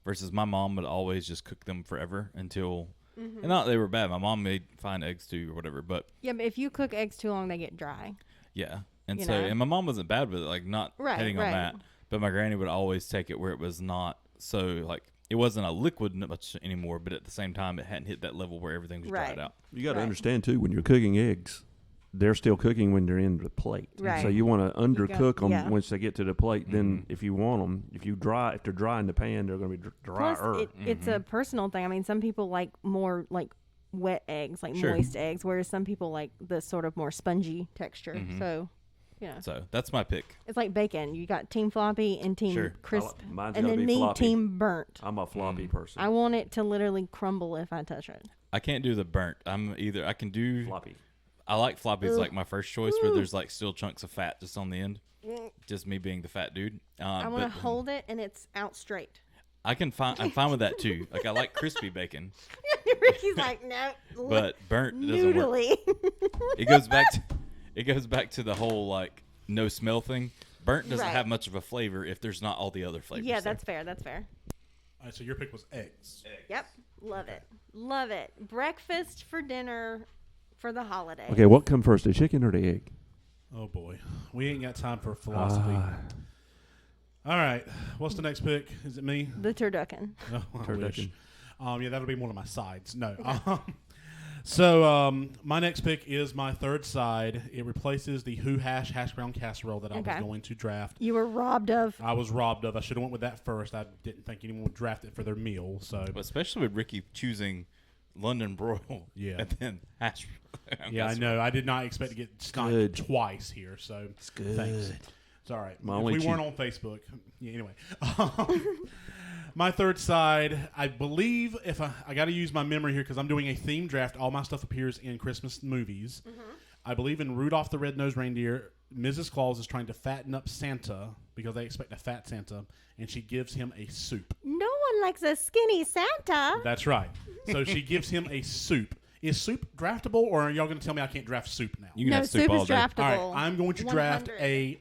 versus my mom would always just cook them forever until, and not they were bad. My mom made fine eggs too or whatever, but Yeah, but if you cook eggs too long, they get dry. yeah. And You so, know? and my mom wasn't bad with it, like not Right, hitting right. on that. But my granny would always take it where it was not so like, it wasn't a liquid much anymore, but at the same time, it hadn't hit that level where everything was Right. dried out. You got to Right. understand too, when you're cooking eggs, they're still cooking when they're in the plate. Right. So you want to undercook them yeah. once they get to the plate. Then if you want them, if they're dry in the pan, they're going to be drier. Plus, it's a personal thing. I mean, some people like more like wet eggs, like moist eggs, whereas some people like the sort of more spongy texture. So, So that's my pick. it's like bacon. You got team floppy and team Sure. crisp, Mine's and gotta then be me floppy. team burnt. I'm a floppy person. I want it to literally crumble if I touch it. I can't do the burnt. I can do floppy. I like floppy. It's Ugh. like my first choice where there's like still chunks of fat just on the end. Just me being the fat dude. I want to but hold it and it's out straight. I'm fine with that too. Like I like crispy bacon, Ricky's like, no, but burnt doesn't work. noodly. It goes back to the whole like no smell thing. Burnt doesn't Right. have much of a flavor if there's not all the other flavors. Yeah, there. that's fair. That's fair. All right, so your pick was eggs. Yep. Love it. Love it. Breakfast for dinner for the holidays. Okay, what come first, the chicken or the egg? Oh boy, we ain't got time for philosophy. All right, what's the next pick? Is it me? The turducken. No, I wish. Turducken. Yeah, that'll be one of my sides. No. So my next pick is my third side. It replaces the hash brown casserole that I Okay. was going to draft. You were robbed of. I was robbed of. I should have went with that first. I didn't think anyone would draft it for their meal. So Well, especially with Ricky choosing London broil. Yeah. And then hash. yeah, I know. I did not expect to get sniped good. twice here. So It's good. thanks. It's all right. My If only we cheat- weren't on Facebook. Yeah, anyway. My third side, I believe, if I got to use my memory here because I'm doing a theme draft. All my stuff appears in Christmas movies. I believe in Rudolph the Red-Nosed Reindeer, Mrs. Claus is trying to fatten up Santa because they expect a fat Santa, and she gives him a soup. No one likes a skinny Santa. That's right. So she gives him a soup. Is soup draftable, or are y'all going to tell me I can't draft soup now? You can No, have soup soup all is day. draftable. All right, I'm going to draft 100.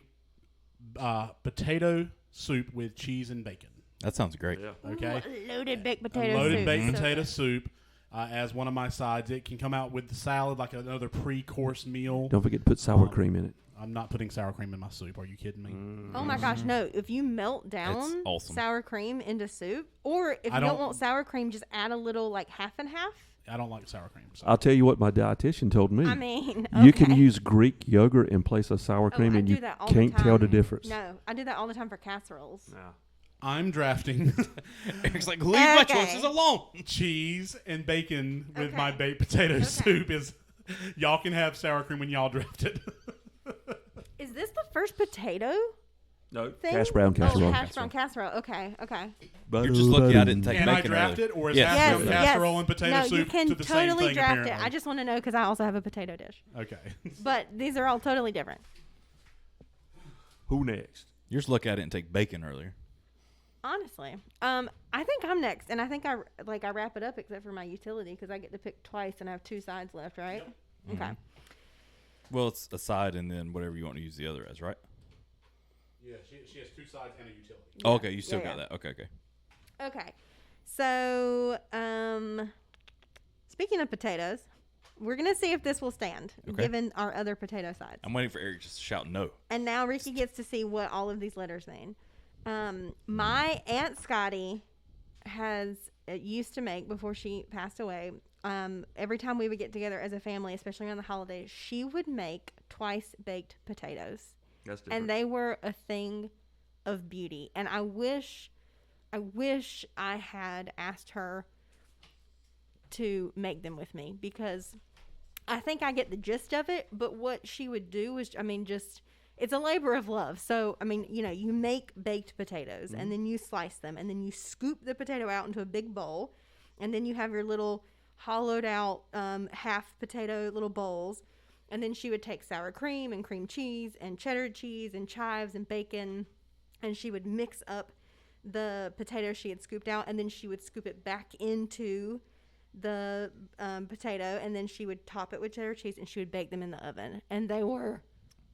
a potato soup with cheese and bacon. That sounds great. Yeah. Okay, Ooh, a loaded baked a potato loaded soup. baked So potato good. soup as one of my sides. It can come out with the salad like another pre-course meal. Don't forget to put sour cream in it. I'm not putting sour cream in my soup. Are you kidding me? Oh my gosh, no. If you melt down awesome. sour cream into soup, or if I you don't don't- want sour cream, just add a little like half and half. I don't like sour cream. So. I'll tell you what my dietitian told me. I mean, You can okay. use Greek yogurt in place of sour cream, I and do you that all can't the tell the time. difference. No, I do that all the time for casseroles. I'm drafting Eric's like, leave my Okay. choices alone. cheese and bacon with my Okay. baked potato soup. Is y'all can have sour cream when y'all draft it. Is this the first potato No, thing? hash brown Oh, casserole. hash brown casserole. Okay, okay. You're just lucky I didn't take Can I bacon draft earlier. it, or is Yes. hash brown Yes, casserole yes. and potato No, soup you can to the same totally thing? draft Apparently. it. I just want to know because I also have a potato dish. Okay. But these are all totally different. Who next? You're just lucky I didn't take bacon earlier. Honestly, I think I'm next, and I think I wrap it up except for my utility because I get to pick twice and I have two sides left, right? Okay. Well, it's a side and then whatever you want to use the other as, right? Yeah, she has two sides and a utility. Oh, okay, you still Yeah, got that. Okay. Okay. So, speaking of potatoes, we're gonna see if this will stand Okay. given our other potato sides. I'm waiting for Eric just to shout no. And now Ricky gets to see what all of these letters mean. My Aunt Scotty used to make, before she passed away, every time we would get together as a family, especially on the holidays, she would make twice baked potatoes. That's different. And they were a thing of beauty. And I wish I had asked her to make them with me, because I think I get the gist of it. But what she would do was, it's a labor of love. So, you make baked potatoes and then you slice them and then you scoop the potato out into a big bowl. And then you have your little hollowed out half potato little bowls. And then she would take sour cream and cream cheese and cheddar cheese and chives and bacon. And she would mix up the potato she had scooped out. And then she would scoop it back into the potato. And then she would top it with cheddar cheese and she would bake them in the oven. And they were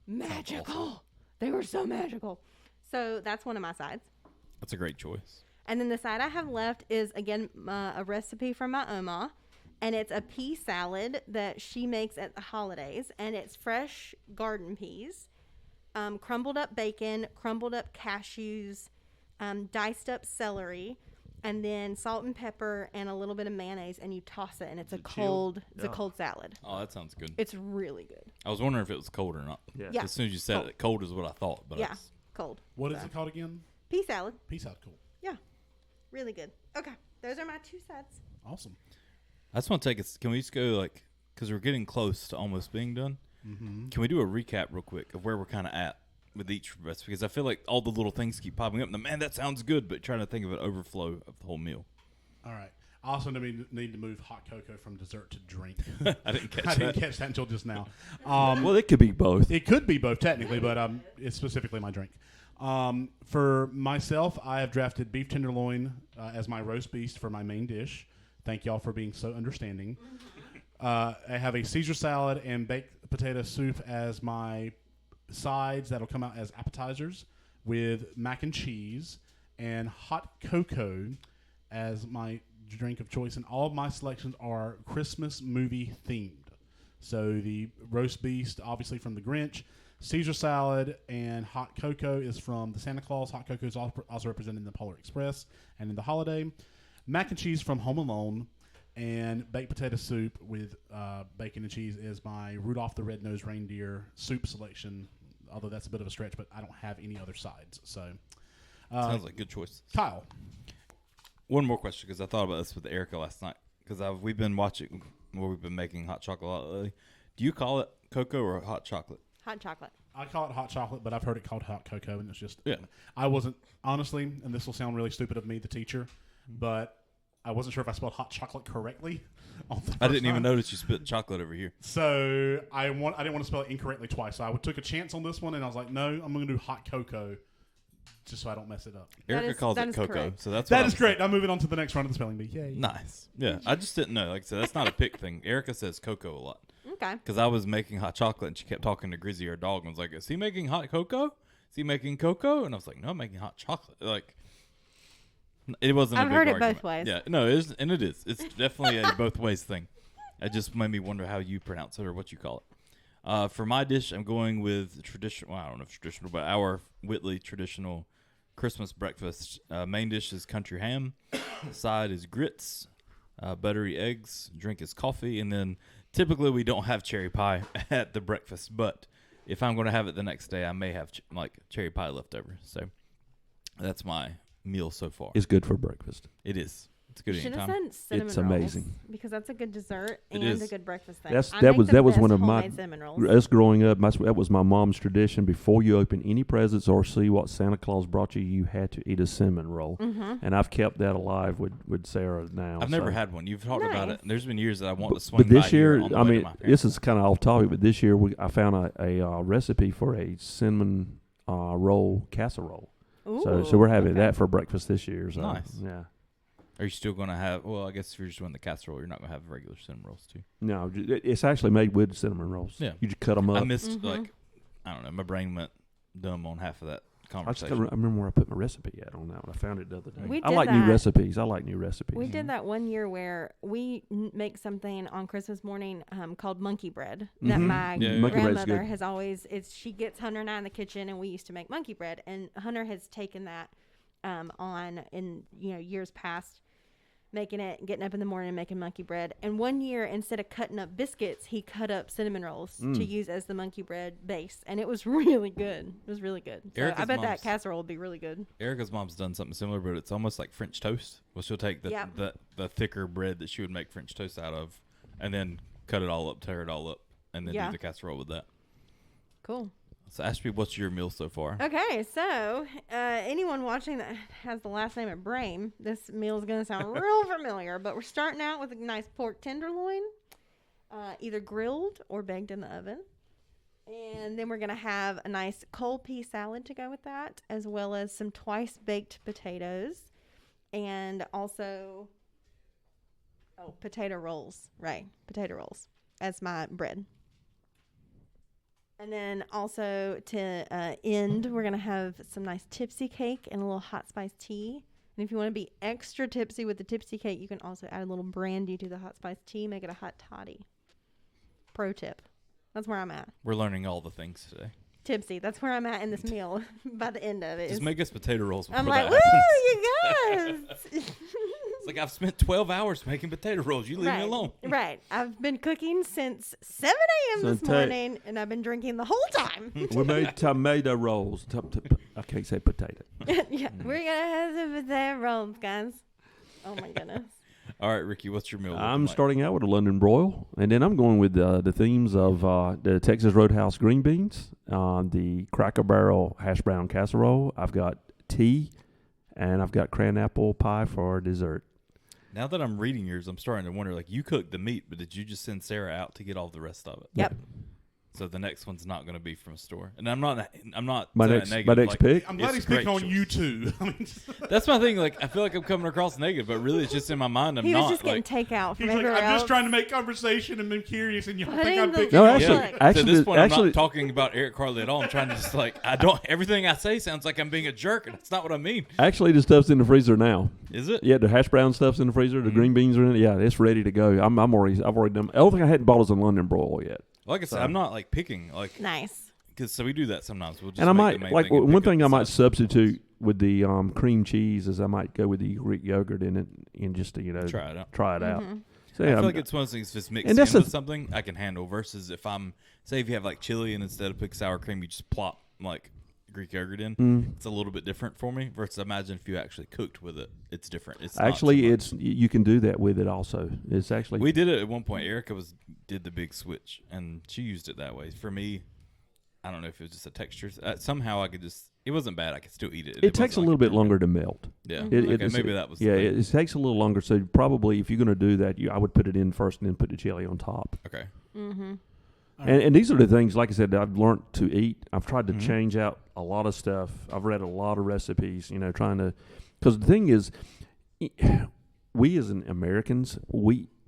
magical. They were so magical. So that's one of my sides. That's a great choice. And then the side I have left is, again, a recipe from my Oma. And it's a pea salad that she makes at the holidays. And it's fresh garden peas, crumbled up bacon, crumbled up cashews, diced up celery, and then salt and pepper and a little bit of mayonnaise. And you toss it, and it's a cold salad. Oh, that sounds good. It's really good. I was wondering if it was cold or not. Yeah. As soon as you said it, cold is what I thought. But Yeah, cold. What is it called again? Pea salad. Pea salad. Cool. Yeah, really good. Okay, those are my two sides. Awesome. I just want to take it. Can we just go because we're getting close to almost being done? Mm-hmm. Can we do a recap real quick of where we're kind of at with each recipe? Because I feel like all the little things keep popping up. And man, that sounds good, but trying to think of an overflow of the whole meal. All right. I also need to move hot cocoa from dessert to drink. I didn't catch I that. didn't catch that until just now. Well, it could be both. It could be both technically, but it's specifically my drink. For myself, I have drafted beef tenderloin as my roast beast for my main dish. Thank y'all for being so understanding. I have a Caesar salad and baked potato soup as my sides that'll come out as appetizers, with mac and cheese and hot cocoa as my drink of choice. And all of my selections are Christmas movie themed. So the roast beast, obviously from the Grinch. Caesar salad and hot cocoa is from the Santa Claus. Hot cocoa is also represented in the Polar Express and in the holiday. Mac and cheese from Home Alone, and baked potato soup with bacon and cheese is my Rudolph the Red-Nosed Reindeer soup selection, although that's a bit of a stretch, but I don't have any other sides. So Sounds like good choice. Kyle. One more question, because I thought about this with Erica last night, because we've been making hot chocolate a lot lately. Do you call it cocoa or hot chocolate? Hot chocolate. I call it hot chocolate, but I've heard it called hot cocoa, and it's just... Yeah. I wasn't, honestly, and this will sound really stupid of me, the teacher, but I wasn't sure if I spelled hot chocolate correctly. I didn't even notice you spit chocolate over here. So I didn't want to spell it incorrectly twice, so I took a chance on this one, and I was like, no, I'm going to do hot cocoa, just so I don't mess it up. Erica calls it cocoa, correct. so that's That is correct. I'm moving on to the next round of the spelling bee. Yay. Nice. Yeah, I just didn't know. Like I said, that's not a pick thing. Erica says cocoa a lot. Okay. Because I was making hot chocolate, and she kept talking to Grizzy, our dog, and was like, is he making hot cocoa? Is he making cocoa? And I was like, no, I'm making hot chocolate. Like, it wasn't I've a big heard it argument. both ways. Yeah, no, it is, and it is. It's definitely a both ways thing. It just made me wonder how you pronounce it or what you call it. For my dish, I'm going with traditional, well, I don't know if traditional, but our Whitley traditional Christmas breakfast. Main dish is country ham. Side is grits, buttery eggs. Drink is coffee. And then typically we don't have cherry pie at the breakfast, but if I'm going to have it the next day, I may have cherry pie left over. So that's my meal so far. It's good for breakfast. It is. It's good Should have anytime. said cinnamon It's rolls, amazing. because that's a good dessert It and is. a good breakfast thing. That I make was the one best of my homemade cinnamon rolls. us growing up. That was my mom's tradition. Before you open any presents or see what Santa Claus brought you, you had to eat a cinnamon roll. Mm-hmm. And I've kept that alive with Sarah now. I've never had one. You've talked about Nice. it. There's been years that I want to swing But this by here year, on the I way to mean, my parents' this is kind of off topic, but this year I found a recipe for a cinnamon roll casserole. So we're having that for breakfast this year. So, Nice. Yeah. Are you still going to have, well, I guess if you're just doing the casserole, you're not going to have regular cinnamon rolls too. No, it's actually made with cinnamon rolls. Yeah. You just cut them up. I missed, I don't know, my brain went dumb on half of that I conversation. remember where I put my recipe at on that one. I found it the other day. We I did like new that. recipes. I like new recipes. We did that one year where we make something on Christmas morning called monkey bread that Mhm. my Yeah, yeah. Monkey bread's grandmother good. has always. She gets Hunter and I in the kitchen, and we used to make monkey bread. And Hunter has taken that on in years past. making it, getting up in the morning and making monkey bread. And one year, instead of cutting up biscuits, he cut up cinnamon rolls to use as the monkey bread base. And it was really good. It was really good. So I bet that casserole would be really good. Erica's mom's done something similar, but it's almost like French toast. Well, she'll take the thicker bread that she would make French toast out of and then cut it all up, tear it all up, and then do the casserole with that. Cool. So, Ashby, what's your meal so far? Okay, so anyone watching that has the last name of Brame, this meal is going to sound real familiar, but we're starting out with a nice pork tenderloin, either grilled or baked in the oven. And then we're going to have a nice cold pea salad to go with that, as well as some twice-baked potatoes, and also, potato rolls. Right, potato rolls as my bread. And then also to end, we're going to have some nice tipsy cake and a little hot spice tea. And if you want to be extra tipsy with the tipsy cake, you can also add a little brandy to the hot spice tea. Make it a hot toddy. Pro tip. That's where I'm at. We're learning all the things today. Tipsy. That's where I'm at in this meal by the end of it. Just make us potato rolls before I'm like, woo, you guys. It's like, I've spent 12 hours making potato rolls. You leave me alone. Right. I've been cooking since 7 a.m. this morning, and I've been drinking the whole time. We made tomato rolls. I can't say potato. Yeah, we're going to have some potato rolls, guys. Oh, my goodness. All right, Ricky, what's your meal? I'm starting out with a London broil, and then I'm going with the themes of the Texas Roadhouse green beans, the Cracker Barrel hash brown casserole. I've got tea, and I've got cran apple pie for dessert. Now that I'm reading yours, I'm starting to wonder, like, you cooked the meat, but did you just send Sarah out to get all the rest of it? Yep. So the next one's not going to be from a store. And I'm not my saying next negative. my next like, pick. I'm glad he's picking on you too. I mean, that's my thing. Like, I feel like I'm coming across negative, but really it's just in my mind. He was just getting takeout from he's like, everywhere I'm else. just trying to make conversation and been curious, and y'all Put think in I'm the- picking No, on actually, you. actually, to this point, actually, I'm not talking about Eric Carly at all. I'm trying to just everything I say sounds like I'm being a jerk, and that's not what I mean. actually, the stuff's in the freezer now. Is it? Yeah, the hash brown stuff's in the freezer. The green beans are in it. Yeah, it's ready to go. I've already done. The only thing I hadn't bought is a London broil yet. Like I said, I'm not like picking Nice. because we do that sometimes. We'll just And I make might the main like thing and one pick up thing the I might side. substitute with the cream cheese is I might go with the Greek yogurt in it and just to, Try it out. Try it out. So I yeah, feel like it's one of those things. If it's mixed And in that's with the- something, I can handle. Versus if if you have like chili and instead of put sour cream, you just plop like Greek yogurt in. It's a little bit different for me. Versus imagine if you actually cooked with it, it's different. It's not actually so much. it's you can do that with it also. It's actually We did it at one point. Erica did the big switch, and she used it that way. For me, I don't know if it was just a texture. Somehow I could just. It wasn't bad. I could still eat it. it takes a little bit longer to melt. Yeah. It- Okay, it's- maybe that was. the Yeah, thing. it takes a little longer. So probably if you're going to do that, I would put it in first and then put the chili on top. Okay. And these are the things, like I said, that I've learned to eat. I've tried to change out a lot of stuff. I've read a lot of recipes, trying to, because the thing is, we as Americans,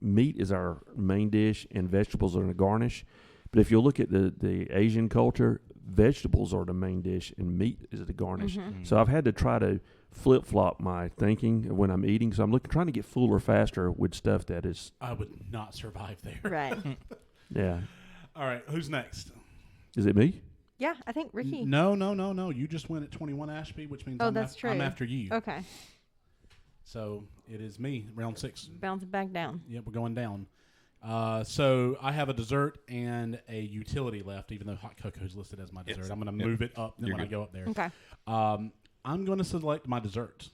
meat is our main dish and vegetables are the garnish. But if you look at the Asian culture, vegetables are the main dish and meat is the garnish. So I've had to try to flip-flop my thinking when I'm eating. So I'm trying to get fuller faster with stuff that is, I would not survive there. Right. yeah. All right, who's next? Is it me? Yeah, I think Ricky. No. You just went at 21, Ashby, which means that's true. I'm after you. Okay. So it is me, round 6. Bouncing back down. Yep, we're going down. So I have a dessert and a utility left, even though hot cocoa is listed as my dessert. Yes. I'm going to move it up then You're when good. I go up there. Okay. I'm going to select my dessert.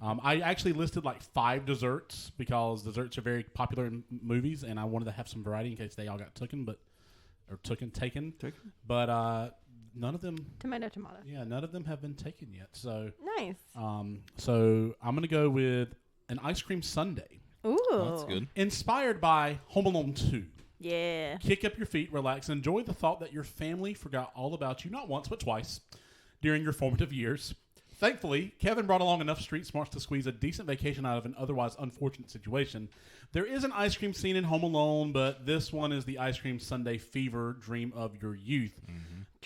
I actually listed like 5 desserts because desserts are very popular in movies, and I wanted to have some variety in case they all got taken. But none of them. Tomato. Yeah, none of them have been taken yet. So Nice. so I'm going to go with an ice cream sundae. Ooh. Oh, that's good. Inspired by Home Alone 2. Yeah. Kick up your feet, relax, and enjoy the thought that your family forgot all about you not once but twice during your formative years. Thankfully, Kevin brought along enough street smarts to squeeze a decent vacation out of an otherwise unfortunate situation. There is an ice cream scene in Home Alone, but this one is the ice cream sundae fever dream of your youth.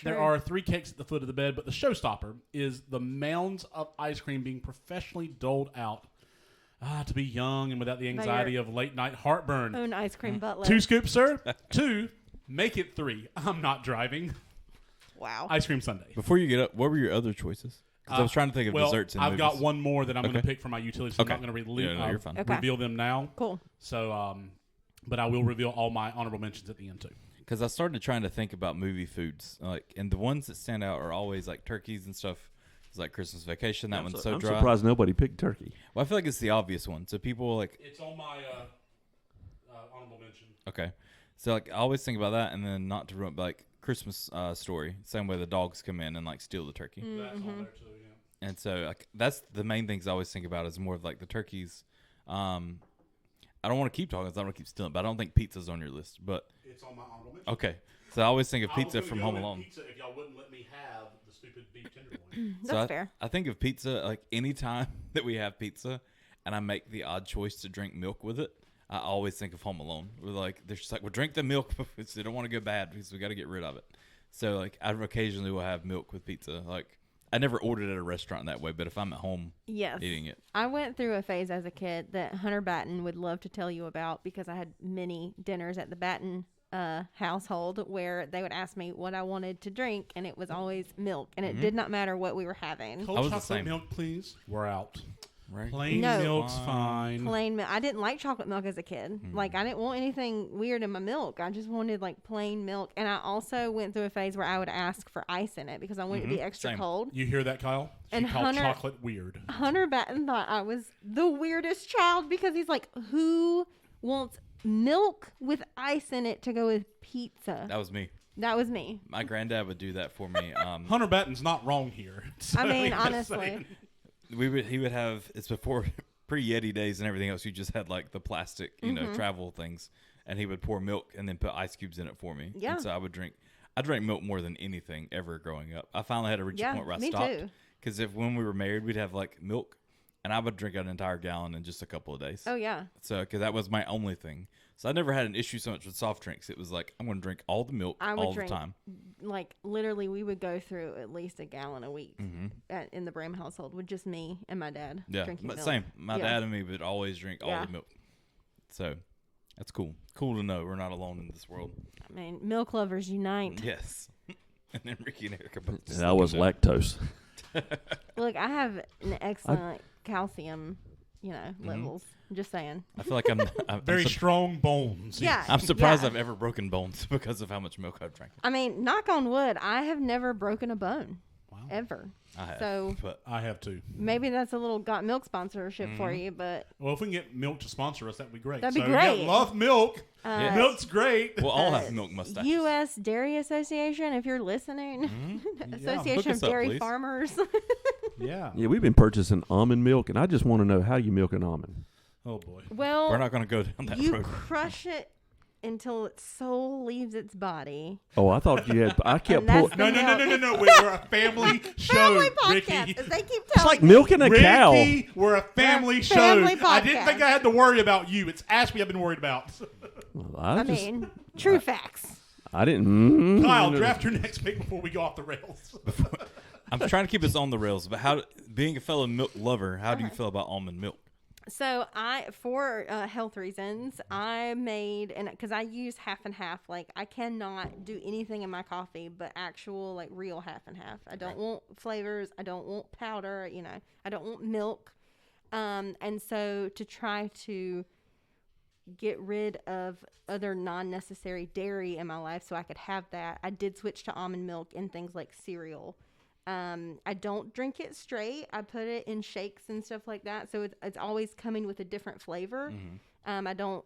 There True. are 3 cakes at the foot of the bed, but the showstopper is the mounds of ice cream being professionally doled out. To be young and without the anxiety of late-night heartburn. Own ice cream butler. 2 scoops, sir. 2, make it 3. I'm not driving. Wow. Ice cream sundae. Before you get up, what were your other choices? 'Cause I was trying to think of desserts. In I've movies. got one more that I'm going to Okay. pick for my utility. So Okay. I'm not going to you're fine. Okay. reveal them now. Cool. So, but I will reveal all my honorable mentions at the end too. Because I started trying to think about movie foods, and the ones that stand out are always like turkeys and stuff. It's like Christmas Vacation. That one's so I'm dry. surprised nobody picked turkey. Well, I feel like it's the obvious one. So people like, It's on my honorable mention. okay, so like I always think about that, and then not to ruin, like Christmas Story. Same way the dogs come in and like steal the turkey. That's on there too. Yeah. And so like that's the main things I always think about is more of like the turkeys. I don't want to keep talking because I don't want to keep stealing, but I don't think pizza's on your list. But It's on my honorable mention. okay, so I always think of I was pizza gonna from go Home with Alone. Pizza if y'all wouldn't let me have the stupid beef tenderloin. That's So fair. I think of pizza like any time that we have pizza, and I make the odd choice to drink milk with it. I always think of Home Alone. We're like, they're just like, well, drink the milk because they don't want to go bad because we got to get rid of it. So like, I occasionally will have milk with pizza. Like, I never ordered at a restaurant that way, but if I'm at home Yes. eating it, I went through a phase as a kid that Hunter Batten would love to tell you about because I had many dinners at the Batten household where they would ask me what I wanted to drink, and it was always milk, and it did not matter what we were having. Cold I was the chocolate same. milk, please. We're out. right? Plain No. milk's fine. Plain milk. I didn't like chocolate milk as a kid. Like, I didn't want anything weird in my milk. I just wanted like plain milk. And I also went through a phase where I would ask for ice in it because I wanted it to be extra Same. cold. You hear that, Kyle? She And called Hunter- chocolate weird. Hunter Batten thought I was the weirdest child because he's like, who wants milk with ice in it to go with pizza? That was me. That was me. My granddad would do that for me. Hunter Batten's not wrong here. So I mean, just honestly. saying. He would have, it's before pre-Yeti days and everything else. You just had like the plastic, travel things, and he would pour milk and then put ice cubes in it for me. Yeah. And so I drank milk more than anything ever growing up. I finally had to reach a Yeah, point where I me stopped. too. Because when we were married, we'd have like milk, and I would drink an entire gallon in just a couple of days. Oh, yeah. So, because that was my only thing. So I never had an issue so much with soft drinks. It was like, I'm going to drink all the milk I would all drink, the time. like, literally, we would go through at least a gallon a week in the Bram household with just me and my dad Yeah, drinking but milk. same. My Yeah. dad and me would always drink all Yeah. the milk. So that's cool. Cool to know we're not alone in this world. I mean, milk lovers unite. Yes. And then Ricky and Erica both. just That was look at lactose. Look, I have an excellent calcium, levels. I'm just saying. I feel like I'm Very sup- strong bones. Yeah. I'm surprised yeah. I've ever broken bones because of how much milk I've drank. I mean, knock on wood, I have never broken a bone. Wow. Ever. I have. So but I have too. maybe that's a little Got Milk sponsorship for you, but Well, if we can get milk to sponsor us, that'd be great. That'd be so, great. Yeah, love milk. Yeah. Milk's great. we'll all have milk mustaches. U.S. Dairy Association, if you're listening, Association Hook of us up, Dairy please. Farmers. Yeah. Yeah, we've been purchasing almond milk, and I just want to know how you milk an almond. Oh boy. Well, We're not going to go down that you road. crush it until its soul leaves its body. Oh, I thought you had. I kept And that's pulling. the No. We're a family show, Family Ricky. podcast, as they keep It's telling like me. milking a cow. Ricky, we're a family show. family I didn't podcast. think I had to worry about you. It's Ashby I've been worried about. Well, I mean, true facts. I didn't. Kyle, draft your next pick before we go off the rails. I'm trying to keep us on the rails, but being a fellow milk lover, how do you feel about almond milk? So for health reasons, I made, and because I use half and half, like I cannot do anything in my coffee but actual like real half and half. I don't want flavors. I don't want powder. I don't want milk. And so to try to get rid of other non-necessary dairy in my life so I could have that, I did switch to almond milk in things like cereal. I don't drink it straight. I put it in shakes and stuff like that. So it's always coming with a different flavor. I don't,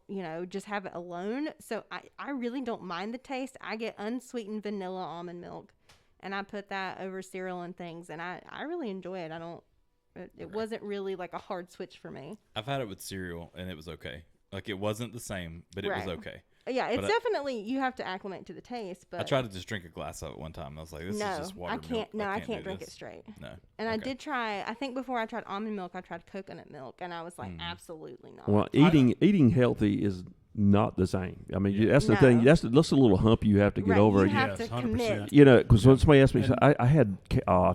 just have it alone. So I really don't mind the taste. I get unsweetened vanilla almond milk and I put that over cereal and things. And I really enjoy it. It wasn't really like a hard switch for me. I've had it with cereal, and it was okay. Like, it wasn't the same, but it was Right. okay. Yeah, it's But definitely, you have to acclimate to the taste. But I tried to just drink a glass of it one time. I was like, this is just water I can't. milk. No, I do can't drink this. it straight. No. And I Okay. did try. I think before I tried almond milk, I tried coconut milk, and I was like, absolutely not. Well, eating healthy is not the same. I mean, that's the No. thing. That's a little hump you have to get Right, over. you have Yes, to 100%. commit. Because when somebody asked me, so I had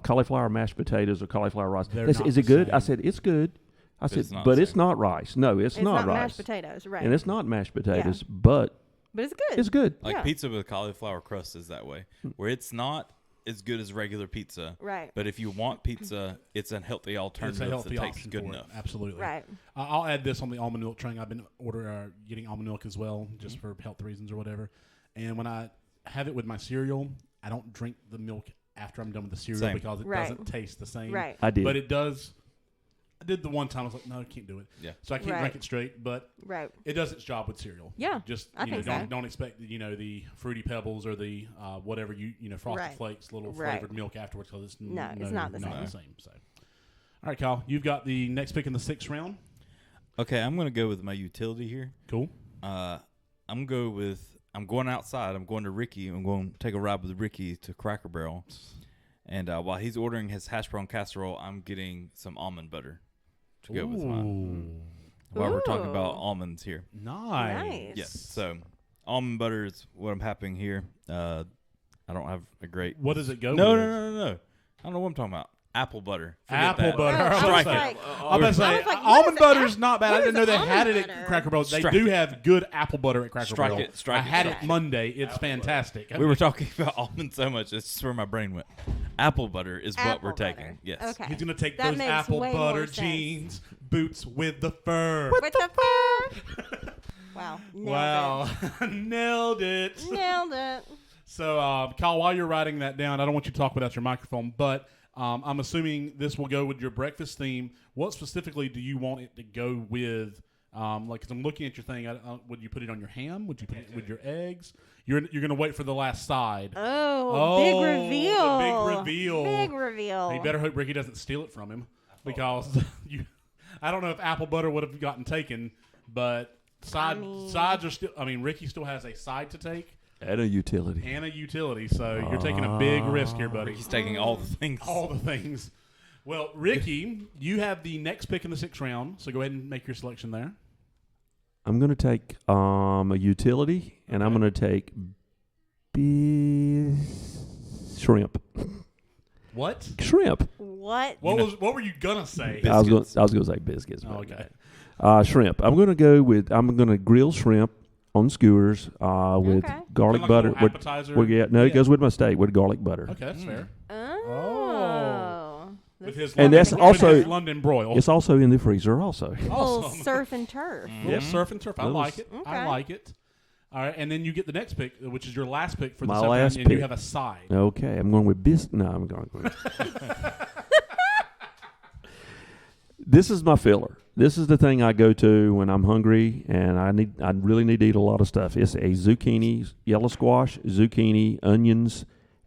cauliflower mashed potatoes or cauliflower rice. They're They said, not "Is it the good?" same. I said, "It's good." I said, it's not "But the it's same. not rice. No, it's, It's not not rice, mashed potatoes, right? and it's not mashed potatoes. But but it's good. it's good." Like Yeah. pizza with cauliflower crust is that way, where it's not as good as regular pizza. Right. But if you want pizza, it's a healthy alternative It's a healthy that tastes option good for enough. it. Absolutely. Right. I'll add this on the almond milk train. I've been getting almond milk as well, just for health reasons or whatever. And when I have it with my cereal, I don't drink the milk after I'm done with the cereal Same. because it Right. doesn't taste the same. Right. I did. But it does. I did the one time. I was like, no, I can't do it. Yeah. So I can't Right. drink it straight, but Right. it does its job with cereal. Yeah, Just I think so. don't expect the Fruity Pebbles or the whatever Frosted Right. Flakes little Right. flavored milk afterwards because it's No, it's not the same. So, all right, Kyle, you've got the next pick in the 6th round. Okay, I'm going to go with my utility here. Cool. I'm going outside. I'm going to Rickie. I'm going to take a ride with Rickie to Cracker Barrel. And while he's ordering his hash brown casserole, I'm getting some almond butter to go with mine. While we're talking about Ooh. almonds here. Nice. Yes. So almond butter is what I'm happening here. I don't have a great. What does it go No, with? no. I don't know what I'm talking about. Apple butter. Forget Apple that. butter. Oh, I was Strike it. like- I'm about to say, I was like, what almond is butter's ap- not bad. I what didn't is know they almond had it butter? at Cracker Barrel. They Strike do it. have good apple butter at Cracker Strike Barrel. it. Strike I it. had Okay. it Monday. It's fantastic. We were talking about almonds so much. That's just where my brain went. Apple butter is what Apple we're taking. butter. Yes. Okay. He's going to take That those makes apple way butter more sense. jeans, boots with the fur. With the fur. Wow. Nailed Wow. Nailed it. it. Nailed it. So, Kyle, while you're writing that down, I don't want you to talk without your microphone, but I'm assuming this will go with your breakfast theme. What specifically do you want it to go with? Because I'm looking at your thing. Would you put it on your ham? Would you put it with your eggs? You're going to wait for the last side. Oh, big reveal. The big reveal. Big reveal. You better hope Rickie doesn't steal it from him because I don't know if apple butter would have gotten taken, but sides are still. I mean, Rickie still has a side to take And a utility. and a utility, so you're taking a big risk here, buddy. He's taking all the things. All the things. Well, Rickie, you have the next pick in the 6th round, so go ahead and make your selection there. I'm going to take a utility, and I'm going to take shrimp. What? Shrimp. What? What were you gonna say? I was Biscuits. going to say biscuits. Oh, but okay. shrimp. I'm going to grill shrimp on skewers with Okay. garlic Like a butter. little appetizer? It goes with my steak with garlic butter. Okay, that's fair. Oh. With his And that's with also- his London broil. It's also in the freezer also. Little Awesome. surf and turf. Little surf and turf. I Little like it. Okay. I like it. All right, and then you get the next pick, which is your last pick for the My 7th last round, and you pick. have a side. Okay, I'm going with No, I'm going with. This is my filler. This is the thing I go to when I'm hungry and I really need to eat a lot of stuff. It's a zucchini, yellow squash, zucchini, onions,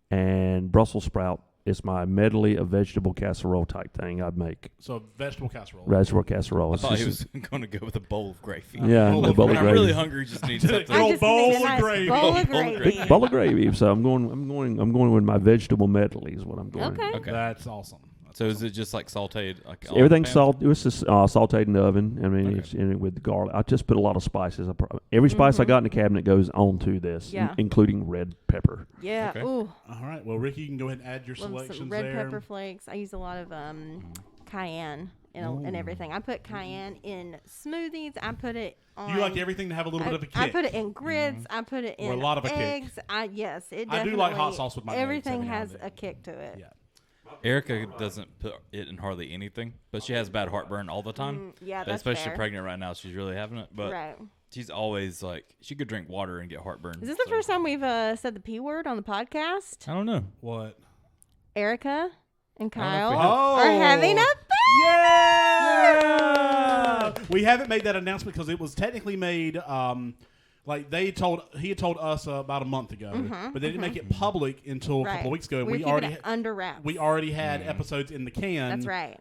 and Brussels sprout. It's my medley of vegetable casserole type thing I'd make. So vegetable casserole. Vegetable casserole. I It's thought he just- was going to go with a bowl of gravy. Yeah, bowl a of bowl gravy. of I'm really gravy. hungry. Just need Good something. old I just bowl need a of nice gravy. bowl of Bowl of gravy. Bowl of gravy. So I'm going with my vegetable medley is what I'm going. Okay. Okay. That's awesome. So is it just like sauteed? Like on Everything's pan? salt. It was just, sauteed in the oven. I mean, Okay. it's in it with the garlic. I just put a lot of spices. Every spice I got in the cabinet goes onto this, Yeah. including red pepper. Yeah. Okay. Ooh. All right. Well, Rickie, you can go ahead and add your Love some selections red there. pepper flakes. I use a lot of cayenne in everything. I put cayenne in smoothies. I put it on. You like everything to have a little bit of a kick. I put it in grits. I put it Or in a lot of a kick. eggs. Yes, it I definitely. do like hot sauce with my eggs Everything every now has and then. a kick to it. Yeah. Erica doesn't put it in hardly anything, but she has bad heartburn all the time. Yeah, that's Especially fair. pregnant right now, she's really having it. But Right. she's always like, she could drink water and get heartburn. Is this the so- first time we've said the P word on the podcast? I don't know. What? Erica and I don't know if Kyle we have- are having a Yeah! We haven't made that announcement because it was technically made. Like he had told us about a month ago, but they didn't make it public until a couple of weeks ago. We're We keeping already it under wraps. we already had episodes in the can. That's right.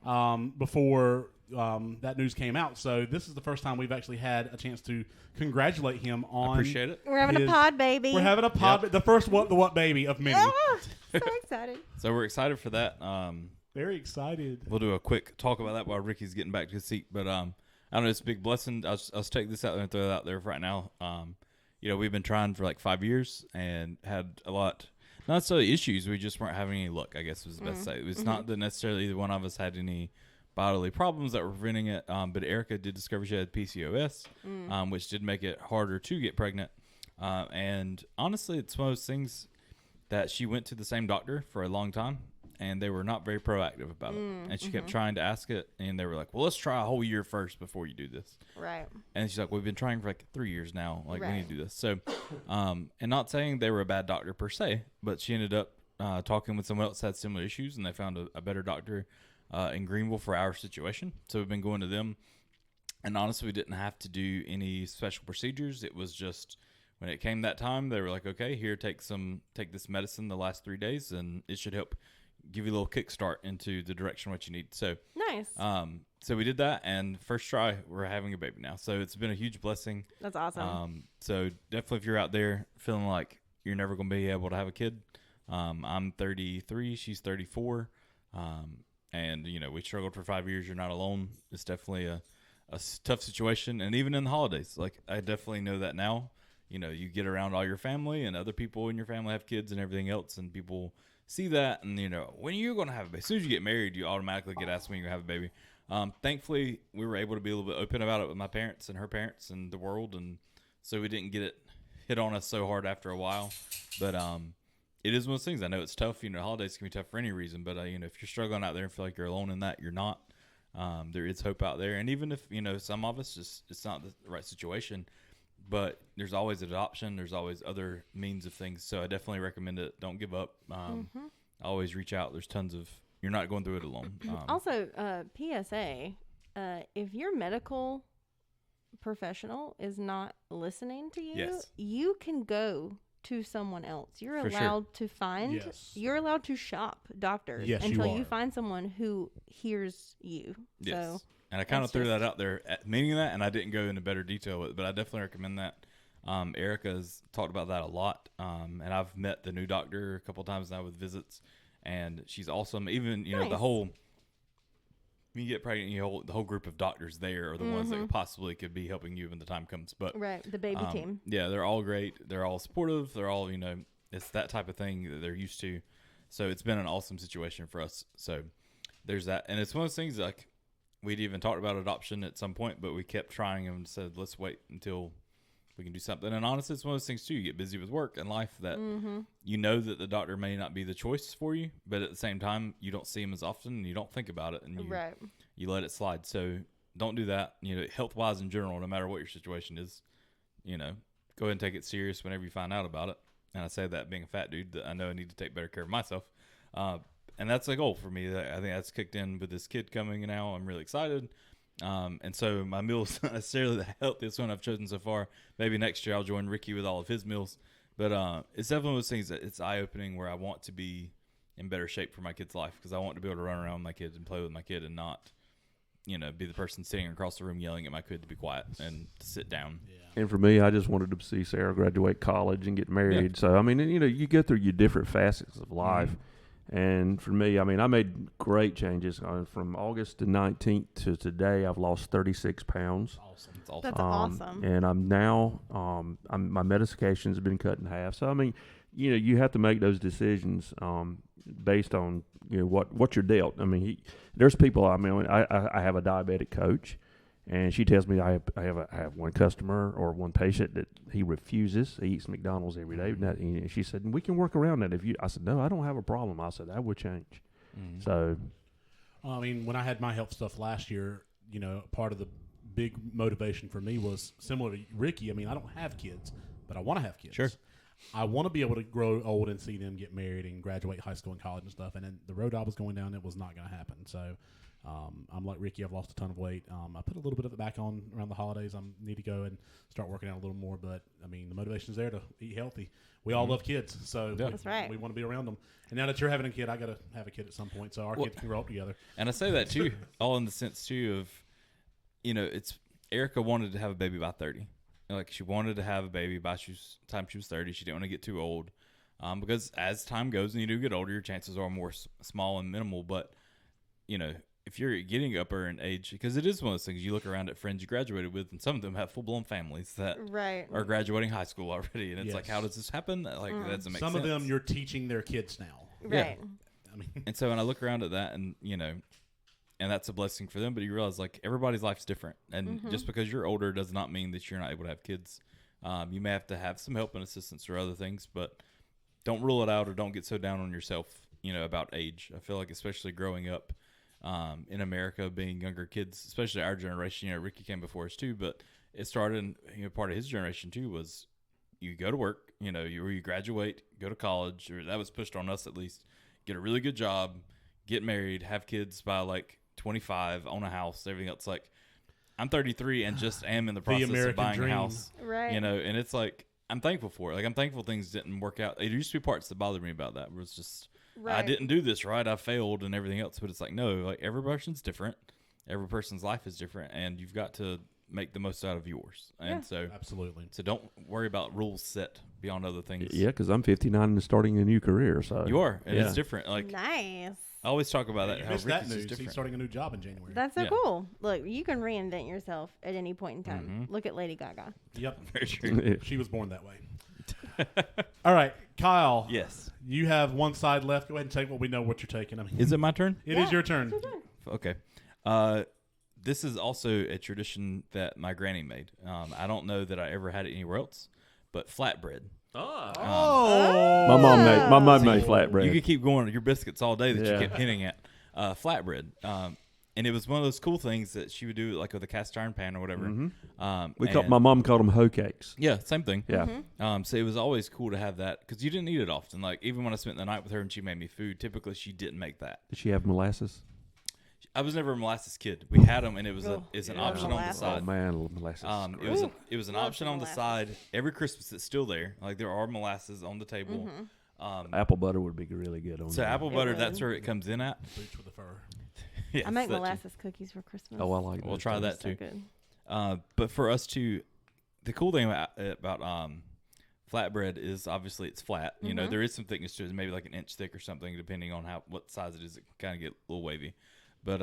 Before that news came out, so this is the first time we've actually had a chance to congratulate him on. Appreciate it. We're having his- a pod baby. We're having a pod. The first what the what baby of many. Ah, so excited. So we're excited for that. Very excited. We'll do a quick talk about that while Rickie's getting back to his seat. But I don't know, it's a big blessing. I'll just take this out there and throw it out there right now. We've been trying for like 5 years and had a lot, not necessarily issues. We just weren't having any luck, I guess was the best to say. It was not that necessarily either one of us had any bodily problems that were preventing it. But Erica did discover she had PCOS, which did make it harder to get pregnant. And honestly, it's one of those things. that she went to the same doctor for a long time, and they were not very proactive about it. And she kept trying to ask it, and they were like, well, let's try a whole year first before you do this. Right. And she's like, we've been trying for like 3 years now. Like, we Right. need to do this. So, and not saying they were a bad doctor per se, but she ended up talking with someone else that had similar issues, and they found a better doctor in Greenville for our situation. So we've been going to them. And honestly, we didn't have to do any special procedures. It was just when it came that time, they were like, okay, here, take this medicine the last 3 days, and it should help give you a little kickstart into the direction what you need. So Nice. so we did that, and first try, we're having a baby now. So it's been a huge blessing. That's awesome. So definitely, if you're out there feeling like you're never going to be able to have a kid, I'm 33, she's 34, and we struggled for 5 years. You're not alone. It's definitely a tough situation, and even in the holidays, like I definitely know that now. You get around all your family, and other people in your family have kids and everything else, and people see that, and when are you going to have a baby? As soon as you get married, you automatically get asked when you're going to have a baby. Thankfully, we were able to be a little bit open about it with my parents and her parents and the world, and so we didn't get it hit on us so hard after a while. But it is one of those things. I know it's tough. Holidays can be tough for any reason, but if you're struggling out there and feel like you're alone in that, you're not. There is hope out there, and even if some of us just it's not the right situation, but there's always adoption. There's always other means of things. So I definitely recommend it. Don't give up. Always reach out. There's tons of. You're not going through it alone. Also, PSA: if your medical professional is not listening to you, Yes. you can go to someone else. You're For sure. allowed to find. Yes. You're allowed to shop doctors Yes, you until you are. find someone who hears you. Yes. So And I kind of it's threw just- that out there, meaning that, and I didn't go into better detail with it, but I definitely recommend that. Erica's talked about that a lot, and I've met the new doctor a couple times now with visits, and she's awesome. Even the Nice. whole when you get pregnant, the whole group of doctors there are the ones that possibly could be helping you when the time comes. But right, the baby team. yeah, they're all great. They're all supportive. They're all it's that type of thing that they're used to. So it's been an awesome situation for us. So there's that, and it's one of those things like. We'd even talked about adoption at some point, but we kept trying and said, let's wait until we can do something. And honestly, it's one of those things, too. You get busy with work and life that you know that the doctor may not be the choice for you, but at the same time, you don't see him as often and you don't think about it and you let it slide. So don't do that. Health-wise in general, no matter what your situation is, go ahead and take it serious whenever you find out about it. And I say that being a fat dude, that I know I need to take better care of myself. And that's a goal for me. I think that's kicked in with this kid coming now. I'm really excited. And so my meal's not necessarily the healthiest one I've chosen so far. Maybe next year I'll join Rickie with all of his meals. But it's definitely one of those things that it's eye-opening where I want to be in better shape for my kid's life because I want to be able to run around with my kid and play with my kid and not, be the person sitting across the room yelling at my kid to be quiet and to sit down. And for me, I just wanted to see Sarah graduate college and get married. So, I mean, you go through your different facets of life. And for me, I made great changes. From August the 19th to today, I've lost 36 pounds. Awesome. It's awesome. That's awesome. And I'm now, my medication's been cut in half. So, you have to make those decisions based on, what you're dealt. There's people, I have a diabetic coach. And she tells me I have one customer or one patient that he refuses. He eats McDonald's every day. And she said, we can work around that. I said, no, I don't have a problem. I said, that would change. So. When I had my health stuff last year, part of the big motivation for me was similar to Rickie. I don't have kids, but I want to have kids. Sure. I want to be able to grow old and see them get married and graduate high school and college and stuff. And then the road I was going down, it was not going to happen. So I'm like Rickie. I've lost a ton of weight. I put a little bit of it back on around the holidays. I need to go and start working out a little more. But, the motivation's there to eat healthy. We all love kids, so That's right. we want to be around them. And now that you're having a kid, I got to have a kid at some point so our kids can grow up together. And I say that, too, all in the sense, too, of, it's Erica wanted to have a baby by 30. Like, she wanted to have a baby by the time she was 30. She didn't want to get too old. Because as time goes and you do get older, your chances are more small and minimal. But, if you're getting upper in age, because it is one of those things, you look around at friends you graduated with, and some of them have full-blown families that are graduating high school already. And it's like, how does this happen? Like, that doesn't make sense. Some of them you're teaching their kids now. Right. And so when I look around at that and, and that's a blessing for them, but you realize, like, everybody's life's different. And just because you're older does not mean that you're not able to have kids. You may have to have some help and assistance or other things, but don't rule it out or don't get so down on yourself, about age. I feel like especially growing up in America, being younger kids, especially our generation, Ricky came before us too, but it started, part of his generation too was you go to work, you graduate, go to college, or that was pushed on us at least, get a really good job, get married, have kids by like 25, own a house, everything else. Like, I'm 33 and just am in the process of buying dream. a house. Right. And it's like, I'm thankful for it. Like, I'm thankful things didn't work out. There used to be parts that bothered me about that. Where it's just, I didn't do this right. I failed and everything else. But it's like, no, like every person's different. Every person's life is different. And you've got to make the most out of yours. And so, absolutely. So don't worry about rules set beyond other things. Yeah, because I'm 59 and starting a new career. So you are. And it's different. Like, nice. I always talk about that. You How missed that Ricky's is news. different. He's starting a new job in January. That's so cool. Look, you can reinvent yourself at any point in time. Look at Lady Gaga. Yep. Very true. She was born that way. All right, Kyle. Yes. You have one side left. Go ahead and take what we know what you're taking. I mean, Is it my turn? It is your turn. Okay. This is also a tradition that my granny made. I don't know that I ever had it anywhere else, but flatbread. Oh. My mom made flatbread. You could keep going on your biscuits all day that Yeah. you kept hinting at. Flatbread. And it was one of those cool things that she would do, like with a cast iron pan or whatever. My mom called them hoe cakes. Yeah, same thing. Yeah. So it was always cool to have that because you didn't eat it often. Like, even when I spent the night with her and she made me food, typically she didn't make that. Did she have molasses? I was never a molasses kid. We had them, and it was an option on the molasses. side. Oh man, molasses. It was an Love option on the molasses. side. Every Christmas, it's still there. Like, there are molasses on the table. Apple butter would be really good on So that. apple butter, would. that's where it comes in at. Boots with the fur. Yes, I make that too. molasses cookies for Christmas. Oh, I like We'll that. try that So too. good. But for us to, the cool thing about flatbread is obviously it's flat. You know, there is some thickness to it, maybe like an inch thick or something, depending on what size it is. It can kind of get a little wavy. But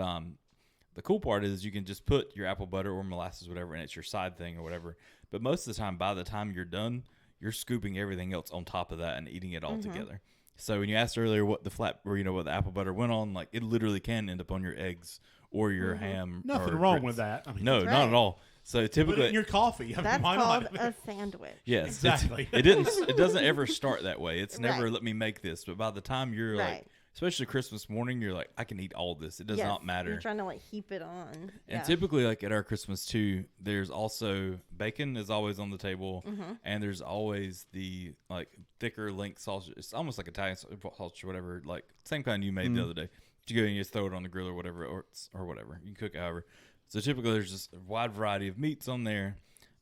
the cool part is you can just put your apple butter or molasses, whatever, and it's your side thing or whatever. But most of the time, by the time you're done, you're scooping everything else on top of that and eating it all together. So when you asked earlier what the what the apple butter went on, like, it literally can end up on your eggs or your ham. Nothing or wrong grits. with that. I mean, No, That's not right. at all. So Put typically, it in your coffee. I mean, That's why called not? a sandwich. yes, Exactly. It doesn't ever start that way. It's never Right. let me make this. But by the time you're Right. like, especially Christmas morning, you're like, I can eat all this. It does Yes, not matter. You're trying to like heap it on. And Yeah. typically, like at our Christmas too, there's also bacon is always on the table, and there's always the like thicker link sausage. It's almost like Italian sausage or whatever, like same kind you made the other day. You go and you just throw it on the grill or whatever, or whatever. You can cook it however. So typically, there's just a wide variety of meats on there.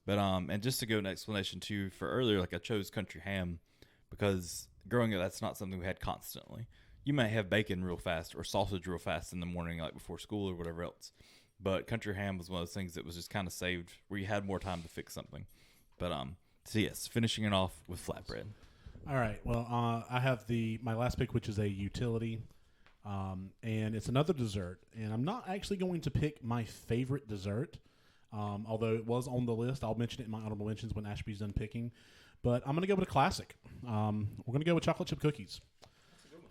But and just to go an explanation too for earlier, like I chose country ham because growing up, that's not something we had constantly. You might have bacon real fast or sausage real fast in the morning, like before school or whatever else. But country ham was one of those things that was just kind of saved where you had more time to fix something. But so yes, finishing it off with flatbread. All right. Well, I have my last pick, which is a utility, and it's another dessert. And I'm not actually going to pick my favorite dessert, although it was on the list. I'll mention it in my honorable mentions when Ashby's done picking. But I'm going to go with a classic. We're going to go with chocolate chip cookies.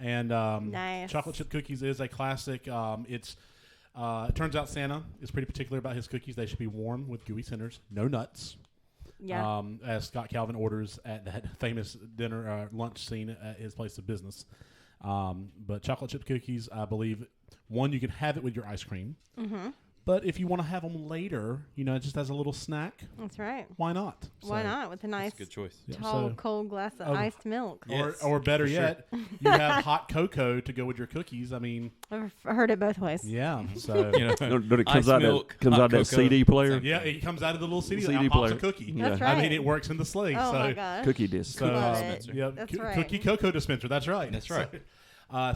And Nice. chocolate chip cookies is a classic. It turns out Santa is pretty particular about his cookies. They should be warm with gooey centers, no nuts. Yeah. As Scott Calvin orders at that famous lunch scene at his place of business. But chocolate chip cookies, I believe, one, you can have it with your ice cream. But if you want to have them later, just as a little snack, That's right. why not? Why So- not? With a nice That's a good choice. Yeah, tall, so- cold glass of Oh. iced milk. Yes, or better for sure. yet, you have hot cocoa to go with your cookies. I mean, I've heard it both ways. yeah. So You know, But it comes Ice out milk, that hot that cocoa. CD player, yeah, it comes out of the little CD, CD and pops a player. cookie. That's Yeah. right. I mean, it works in the sleigh. Oh so, my gosh. cookie disc. So, Love dispenser. it. yeah, That's right. cookie cocoa dispenser. That's right. That's right.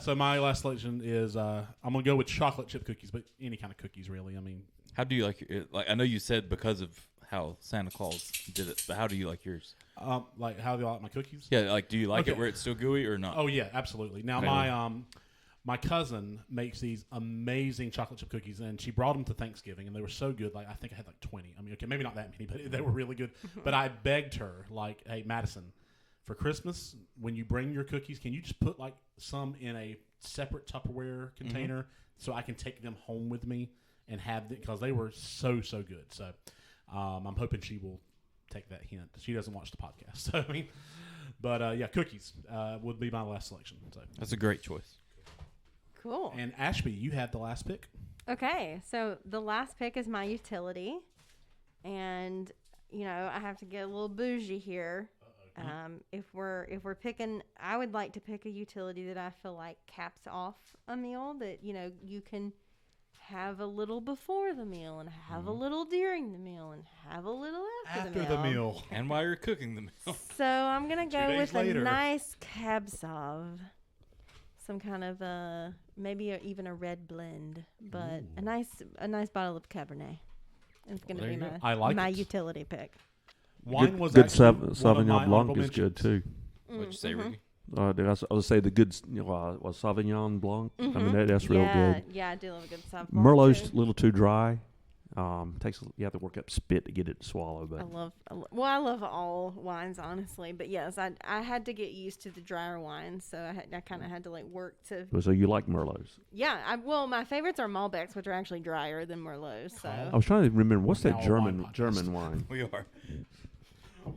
So my last selection is I'm gonna go with chocolate chip cookies, but any kind of cookies really. I mean, How do you like it? Like, I know you said because of how Santa Claus did it, but how do you like yours? like how do I like my cookies? Yeah, like, do you like it Okay. where it's still gooey or not? Oh yeah, absolutely. Now Okay. my cousin makes these amazing chocolate chip cookies, and she brought them to Thanksgiving, and they were so good. Like I think I had like 20. I mean, okay, maybe not that many, but they were really good. But I begged her, like, hey, Madison, for Christmas, when you bring your cookies, can you just put like some in a separate Tupperware container so I can take them home with me and have them, because they were so good. So I'm hoping she will take that hint. She doesn't watch the podcast, so I mean. But yeah, cookies would be my last selection. So. That's a great choice. Cool. And Ashby, you have the last pick. Okay, so the last pick is my utility, and I have to get a little bougie here. If we're picking, I would like to pick a utility that I feel like caps off a meal that you can have a little before the meal and have a little during the meal and have a little after the meal. And while you're cooking the meal. So I'm gonna go with later. a nice cab sauv, some kind of maybe even a red blend, but a nice bottle of Cabernet. It's gonna There be you go. I like my it. utility pick. Wine was good actually one of Sauvignon my Blanc honorable is good mentions. too. What'd you say, Ricky? I was say the good was Sauvignon Blanc. I mean that's real good. Yeah, I do love a good Sauvignon. Merlot's too. a little too dry. You have to work up spit to get it to swallow. But I love all wines, honestly. But yes, I had to get used to the drier wines, so I kind of had to work to. So you like Merlots? Yeah, my favorites are Malbecs, which are actually drier than Merlots. So I was trying to remember what's that Now a German wine German wine. We are.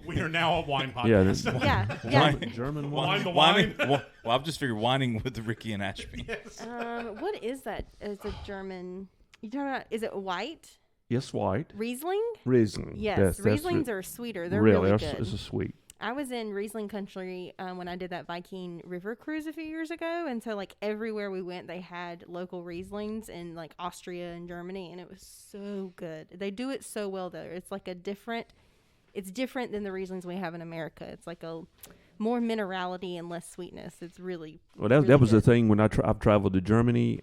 We are now a wine Yeah, podcast. yeah. German Wine wine. the wine. Well, I've just figured whining with Ricky and Ashby. What is that? It's a German. You talking about? Is it white Yes, white Riesling? Riesling. Yes, That's Rieslings are sweeter. They're really really that's- good. It's a sweet. I was in Riesling country when I did that Viking River cruise a few years ago, and so everywhere we went, they had local Rieslings in Austria and Germany, and it was so good. They do it so well though. It's it's different than the Rieslings we have in America. It's like a more minerality and less sweetness. It's really Well, that really was the good. thing when I've traveled to Germany,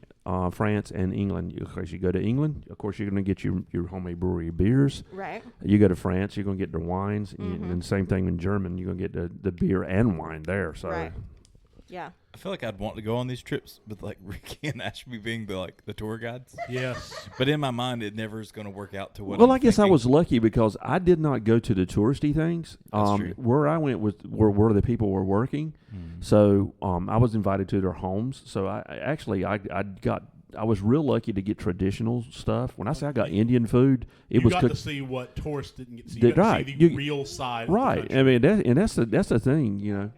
France, and England. Of course, you go to England, of course, you're going to get your homemade brewery beers. Right. You go to France, you're going to get their wines, and same thing in German, you're going to get the beer and wine there. So Right. Yeah. I feel like I'd want to go on these trips with Ricky and Ashby being the tour guides. Yes. But in my mind, it never is going to work out to what. Well, I'm I guess I thinking. was lucky because I did not go to the touristy things. That's true. Where I went was where the people were working. So I was invited to their homes. So I was real lucky to get traditional stuff. When I say I got Indian food, it You was got cooked. to see what tourists didn't get to see. Did- You got right. to see the You- real side Right. of the I country. mean, that's the thing.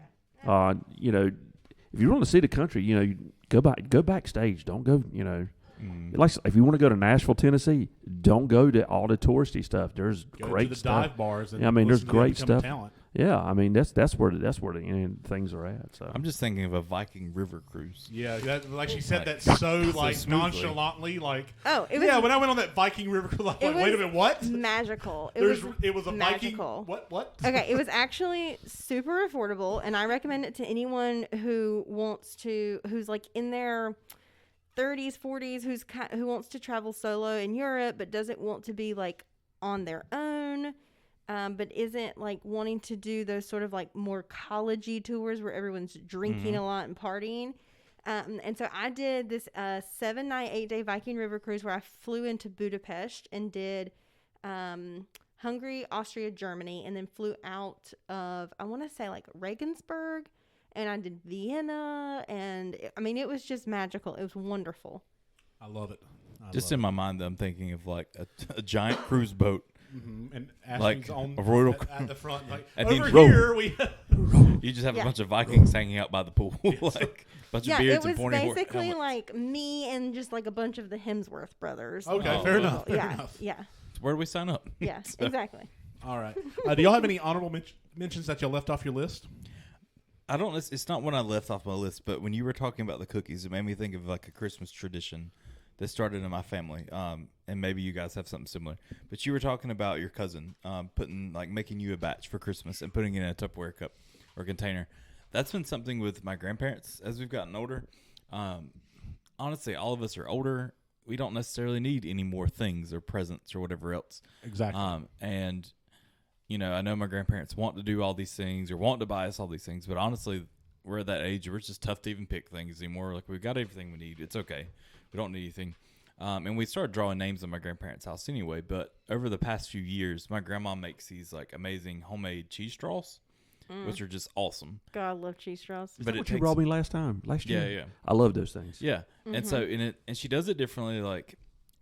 If you want to see the country, you go backstage. Don't go. Like if you want to go to Nashville, Tennessee, don't go to all the touristy stuff. There's Go great to the stuff. dive bars and Yeah, I mean, there's listen to the great up-and-coming stuff. talent. Yeah, I mean that's where the things are at. So I'm just thinking of a Viking river cruise. Yeah, like she said that So so smoothly. nonchalantly, Oh, it was yeah. When I went on that Viking river, like, it wait a was minute, what? magical. It It was a magical. Viking. What? Okay, it was actually super affordable, and I recommend it to anyone who's in their 30s, 40s, who wants to travel solo in Europe but doesn't want to be on their own, but isn't wanting to do those sort of more collegey tours where everyone's drinking a lot and partying. And so I did this 7-night, 8-day Viking River cruise where I flew into Budapest and did Hungary, Austria, Germany, and then flew out of, I want to say Regensburg, and I did Vienna, and it was just magical. It was wonderful. I love it. Just in my mind, I'm thinking of a giant cruise boat. And Ashby's on a royal at the front, And over then row. here we. You just have Yeah. a bunch of Vikings hanging out by the pool, bunch Yeah, of it beards was and pointy horse basically helmets. me and just a bunch of the Hemsworth brothers. Okay, Oh, fair well. enough. Fair Yeah, enough. yeah, Where do we sign up? yeah, So- exactly. All right. Do y'all have any honorable mentions that you left off your list? I don't. It's not one I left off my list, but when you were talking about the cookies, it made me think of a Christmas tradition that started in my family. And maybe you guys have something similar. But you were talking about your cousin making you a batch for Christmas and putting it in a Tupperware cup or container. That's been something with my grandparents as we've gotten older. Honestly, all of us are older. We don't necessarily need any more things or presents or whatever else. Exactly. And I know my grandparents want to do all these things or want to buy us all these things, but honestly, we're at that age where it's just tough to even pick things anymore. We've got everything we need. It's okay. We don't need anything. And we started drawing names on my grandparents' house anyway, but over the past few years, my grandma makes these amazing homemade cheese straws, which are just awesome. God, I love cheese straws. But what you brought me last year. Yeah. I love those things. Yeah. And so and she does it differently.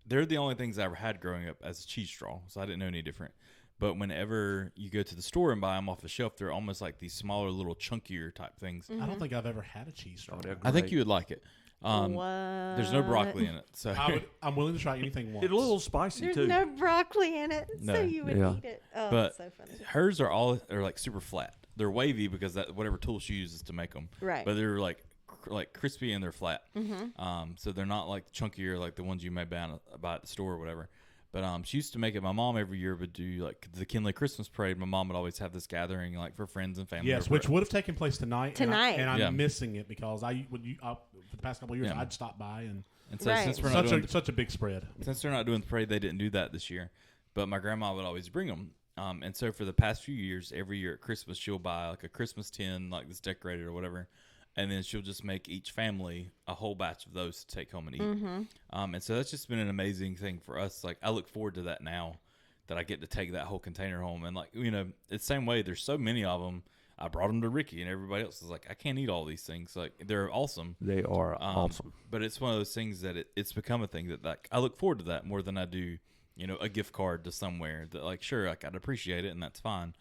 They're the only things I ever had growing up as a cheese straw, so I didn't know any different. But whenever you go to the store and buy them off the shelf, they're almost like these smaller, little chunkier type things. I don't think I've ever had a cheese straw. I think you would like it. What? There's no broccoli in it, so I'm willing to try anything once. It's a little spicy There's too. no broccoli in it, so No. you would Yeah. eat it. Oh, But that's so funny. hers are like super flat. They're wavy because that whatever tool she uses to make them. Right. But they're like crispy and they're flat. So they're not like chunkier like the ones you may buy at the store or whatever. But she used to make it. My mom every year would do like the Kinley Christmas parade. My mom would always have this gathering like for friends and family. Yes, over which it. would have taken place tonight. And I'm Yeah. missing it because for the past couple of years Yeah. I'd stop by and And so Right. since we're not doing such a big spread. since they're not doing the parade, they didn't do that this year. But my grandma would always bring them. And so for the past few years, every year at Christmas, she'll buy like a Christmas tin, like this decorated or whatever. And then she'll just make each family a whole batch of those to take home and eat. And so that's just been an amazing thing for us. Like I look forward to that now that I get to take that whole container home. And like, it's the same way. There's so many of them. I brought them to Ricky and everybody else is like, I can't eat all these things. Like they're awesome. They are awesome. But it's one of those things that it's become a thing that like I look forward to that more than I do, a gift card to somewhere that like, sure, like I'd appreciate it and that's fine.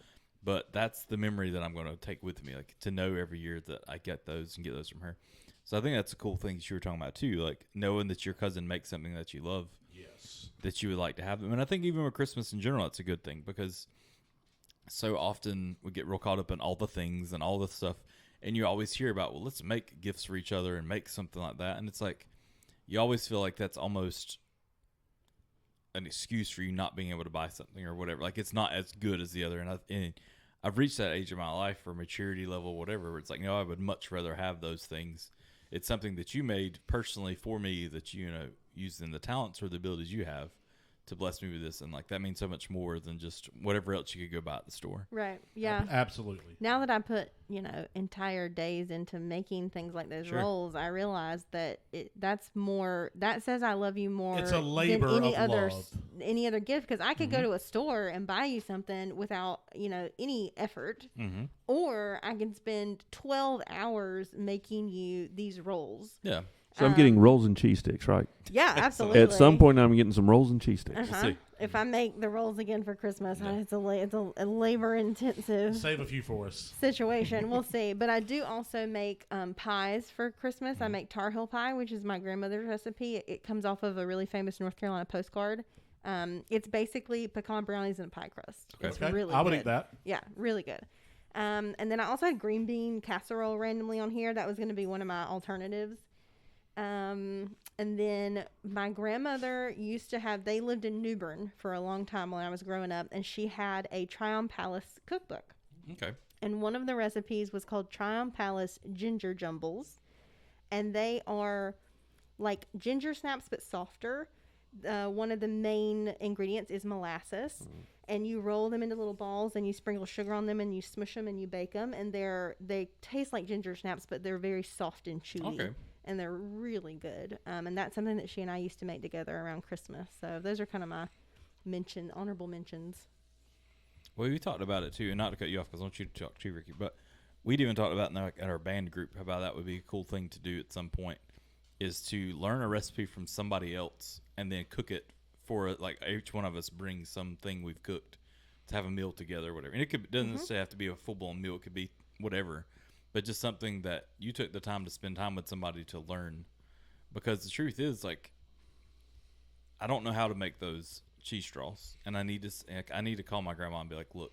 But that's the memory that I'm going to take with me, like to know every year that I get those and get those from her. So I think that's a cool thing that you were talking about too, like knowing that your cousin makes something that you love, Yes. that you would like to have. And I think even with Christmas in general, it's a good thing because so often we get real caught up in all the things and all the stuff, and you always hear about, well, let's make gifts for each other and make something like that. And it's like you always feel like that's almost an excuse for you not being able to buy something or whatever. Like it's not as good as the other. And I've reached that age of my life or maturity level, whatever, where it's like, no, I would much rather have those things. It's something that you made personally for me that using the talents or the abilities you have to bless me with this. And like, that means so much more than just whatever else you could go buy at the store. Right. Yeah. Absolutely. Now that I put, entire days into making things like those Sure. rolls, I realize that that says I love you more It's a labor than of love. any other gift. Because I could go to a store and buy you something without, any effort. Mm-hmm. Or I can spend 12 hours making you these rolls. Yeah. So I'm getting rolls and cheese sticks, right? Yeah, absolutely. At some point, I'm getting some rolls and cheese sticks. Uh-huh. see. If I make the rolls again for Christmas, Yeah. it's a labor-intensive Save a few for us. situation. We'll see. But I do also make pies for Christmas. I make Tar Heel pie, which is my grandmother's recipe. It comes off of a really famous North Carolina postcard. It's basically pecan brownies and a pie crust. It's Okay. really I would good. eat that. Yeah, really good. And then I also had green bean casserole randomly on here. That was going to be one of my alternatives. And then my grandmother they lived in New Bern for a long time when I was growing up, and she had a Tryon Palace cookbook. Okay. And one of the recipes was called Tryon Palace Ginger Jumbles. And they are like ginger snaps, but softer. One of the main ingredients is molasses. And you roll them into little balls and you sprinkle sugar on them and you smush them and you bake them. And they taste like ginger snaps, but they're very soft and chewy. Okay. And they're really good. And that's something that she and I used to make together around Christmas. So those are kind of my honorable mentions. Well, we talked about it too, and not to cut you off because I want you to talk too, Ricky, but we'd even talked about in our band group about that would be a cool thing to do at some point is to learn a recipe from somebody else and then cook it for like each one of us brings something we've cooked to have a meal together or whatever. And it doesn't necessarily have to be a full-blown meal. It could be whatever, but just something that you took the time to spend time with somebody to learn. Because the truth is, like, I don't know how to make those cheese straws, and I need to call my grandma and be like, look,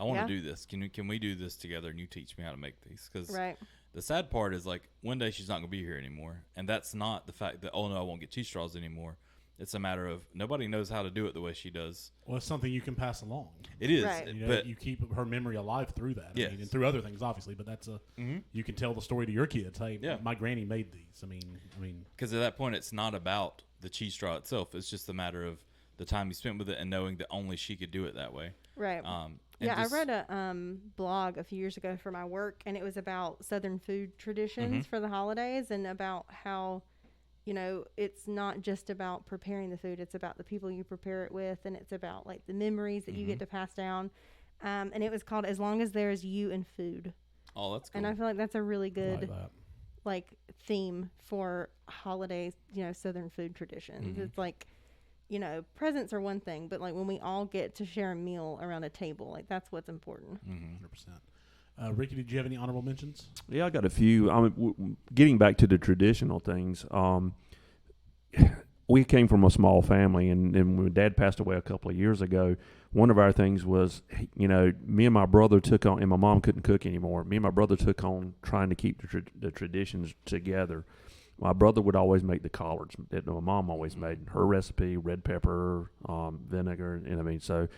I want to do this. Can we do this together, and you teach me how to make these? Because Right. the sad part is, like, one day she's not going to be here anymore, and that's not the fact that, oh, no, I won't get cheese straws anymore. It's a matter of nobody knows how to do it the way she does. Well, it's something you can pass along. It is, Right. You you keep her memory alive through that. Yes. I mean, and through other things, obviously. But that's you can tell the story to your kids. Hey, Yeah. my granny made these. I mean, because at that point, it's not about the cheese straw itself. It's just a matter of the time you spent with it and knowing that only she could do it that way. Right. And Yeah, just- I read a blog a few years ago for my work, and it was about Southern food traditions for the holidays and about how, it's not just about preparing the food. It's about the people you prepare it with, and it's about, like, the memories that you get to pass down. And it was called As Long as There's You and Food. Oh, that's cool. And I feel like that's a really I good, like that. like, theme for holidays, Southern food traditions. It's like you know, presents are one thing, but like when we all get to share a meal around a table, like that's what's important. 100%. Rickie, did you have any honorable mentions? Yeah, I got a few. Getting back to the traditional things. We came from a small family, and when Dad passed away a couple of years ago, one of our things was, you know, me and my brother took on, and my mom couldn't cook anymore. Me and my brother took on trying to keep the traditions together. My brother would always make the collards that my mom always made. Her recipe, red pepper, vinegar, and I mean, so,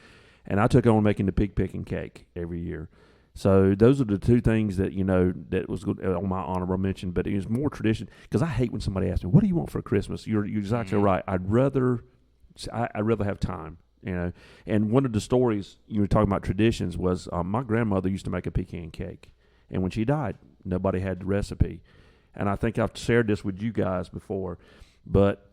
and I took on making the pig picking cake every year. So those are the two things that, you know, that was good on my honorable mention. But it was more tradition, because I hate when somebody asks me, "What do you want for Christmas?" You're exactly right. I'd rather have time, you know. And one of the stories you were talking about traditions was my grandmother used to make a pecan cake, and when she died, nobody had the recipe. And I think I've shared this with you guys before, but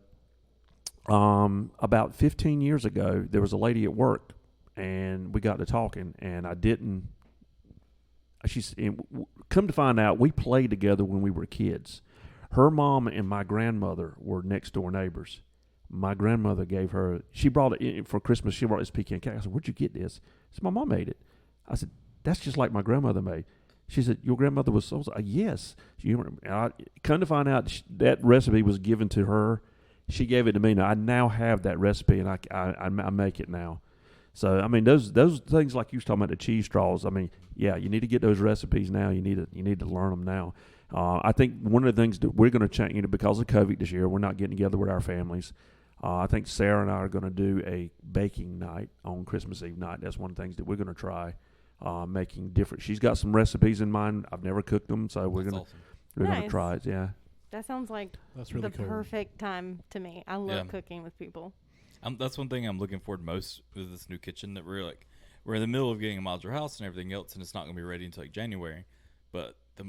about 15 years ago, there was a lady at work, and we got to talking, and I didn't. Come to find out, we played together when we were kids. Her mom and my grandmother were next door neighbors. My grandmother she brought it in for Christmas. She brought this pecan cake. I said, "Where'd you get this?" She said, "My mom made it." I said, "That's just like my grandmother made." She said, "Your grandmother was so." Yes. Come to find out, that recipe was given to her. She gave it to me. Now I now have that recipe, and I make it now. So I mean, those things like you was talking about, the cheese straws. I mean, yeah, you need to get those recipes now. You need to learn them now. I think one of the things that we're going to change, you know, because of COVID this year, we're not getting together with our families. I think Sarah and I are going to do a baking night on Christmas Eve night. That's one of the things that we're going to try, making different. She's got some recipes in mind. I've never cooked them, so we're going to try it. Yeah, that sounds like really the perfect time to me. I love cooking with people. That's one thing I'm looking forward most with this new kitchen, that we're in the middle of getting a modular house and everything else, and it's not going to be ready until like January. But a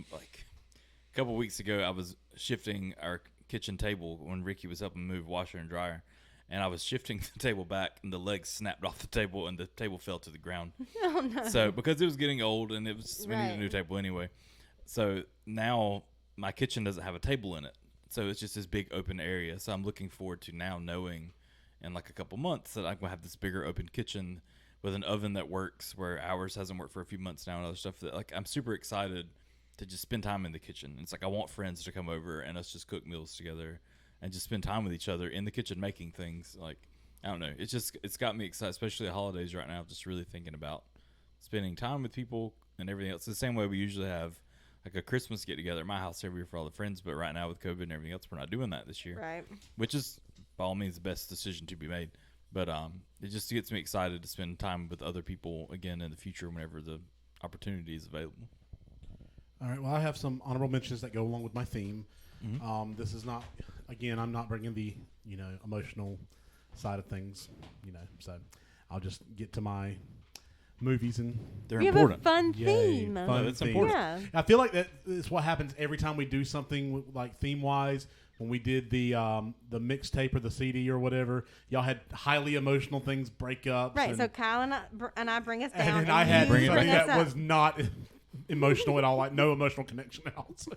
couple weeks ago, I was shifting our kitchen table when Rickie was helping move washer and dryer, and I was shifting the table back, and the legs snapped off the table, and the table fell to the ground. Oh no! So because it was getting old, and we needed a new table anyway. So now my kitchen doesn't have a table in it, so it's just this big open area. So I'm looking forward to now knowing in like a couple months that I'm going to have this bigger open kitchen with an oven that works, where ours hasn't worked for a few months now, and other stuff that, like, I'm super excited to just spend time in the kitchen. It's like I want friends to come over and us just cook meals together and just spend time with each other in the kitchen making things. Like, I don't know. It's got me excited, especially the holidays right now. I'm just really thinking about spending time with people and everything else. The same way we usually have like a Christmas get together at my house every year for all the friends, but right now with COVID and everything else, we're not doing that this year. Right. Which is by all means the best decision to be made. But it just gets me excited to spend time with other people again in the future whenever the opportunity is available. All right. Well, I have some honorable mentions that go along with my theme. Mm-hmm. This is not, again, I'm not bringing the, emotional side of things, so I'll just get to my movies, and they're we important. Have a fun theme. Fun it's theme. important. Yeah. I feel like that is what happens every time we do something like theme-wise. When we did the mixtape or the CD or whatever, y'all had highly emotional things, breakups. Right. So Kyle and I bring us down, and I had you something bring us that up. was not emotional at all, like no emotional connection at all. So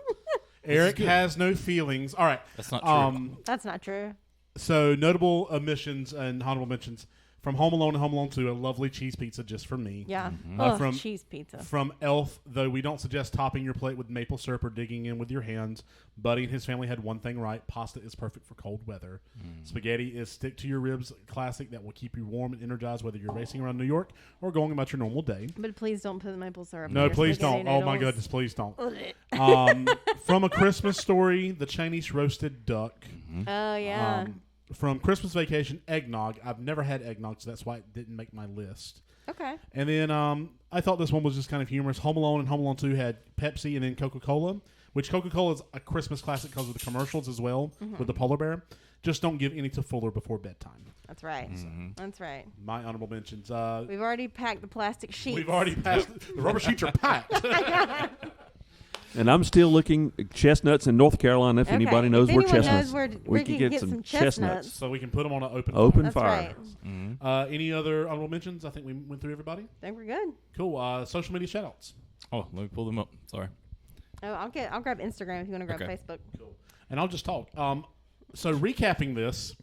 Eric has no feelings. All right. That's not true. That's not true. So notable omissions and honorable mentions. From Home Alone and Home Alone 2, a lovely cheese pizza just for me. Yeah. From cheese pizza. From Elf, though we don't suggest topping your plate with maple syrup or digging in with your hands, Buddy and his family had one thing right. Pasta is perfect for cold weather. Spaghetti is stick to your ribs classic that will keep you warm and energized whether you're racing around New York or going about your normal day. But please don't put maple syrup. No, in your please spaghetti don't. Oh my noodles. goodness, please don't. From A Christmas Story, the Chinese roasted duck. Oh yeah. From Christmas Vacation, eggnog. I've never had eggnog, so that's why it didn't make my list. Okay. And then I thought this one was just kind of humorous. Home Alone and Home Alone 2 had Pepsi and then Coca-Cola, which Coca-Cola is a Christmas classic because of the commercials as well with the polar bear. Just don't give any to Fuller before bedtime. That's right. That's right. My honorable mentions. We've already packed the plastic sheets. We've already passed. The rubber sheets are packed. And I'm still looking at chestnuts in North Carolina. If anybody knows where chestnuts, we can get some chestnuts. So we can put them on an open Open fire. That's right. Any other honorable mentions? I think we went through everybody. I think we're good. Cool. Social media shoutouts. Oh, let me pull them up. Sorry. Oh, I'll grab Instagram if you want to grab Okay. Facebook. Cool. And I'll just talk. So recapping this,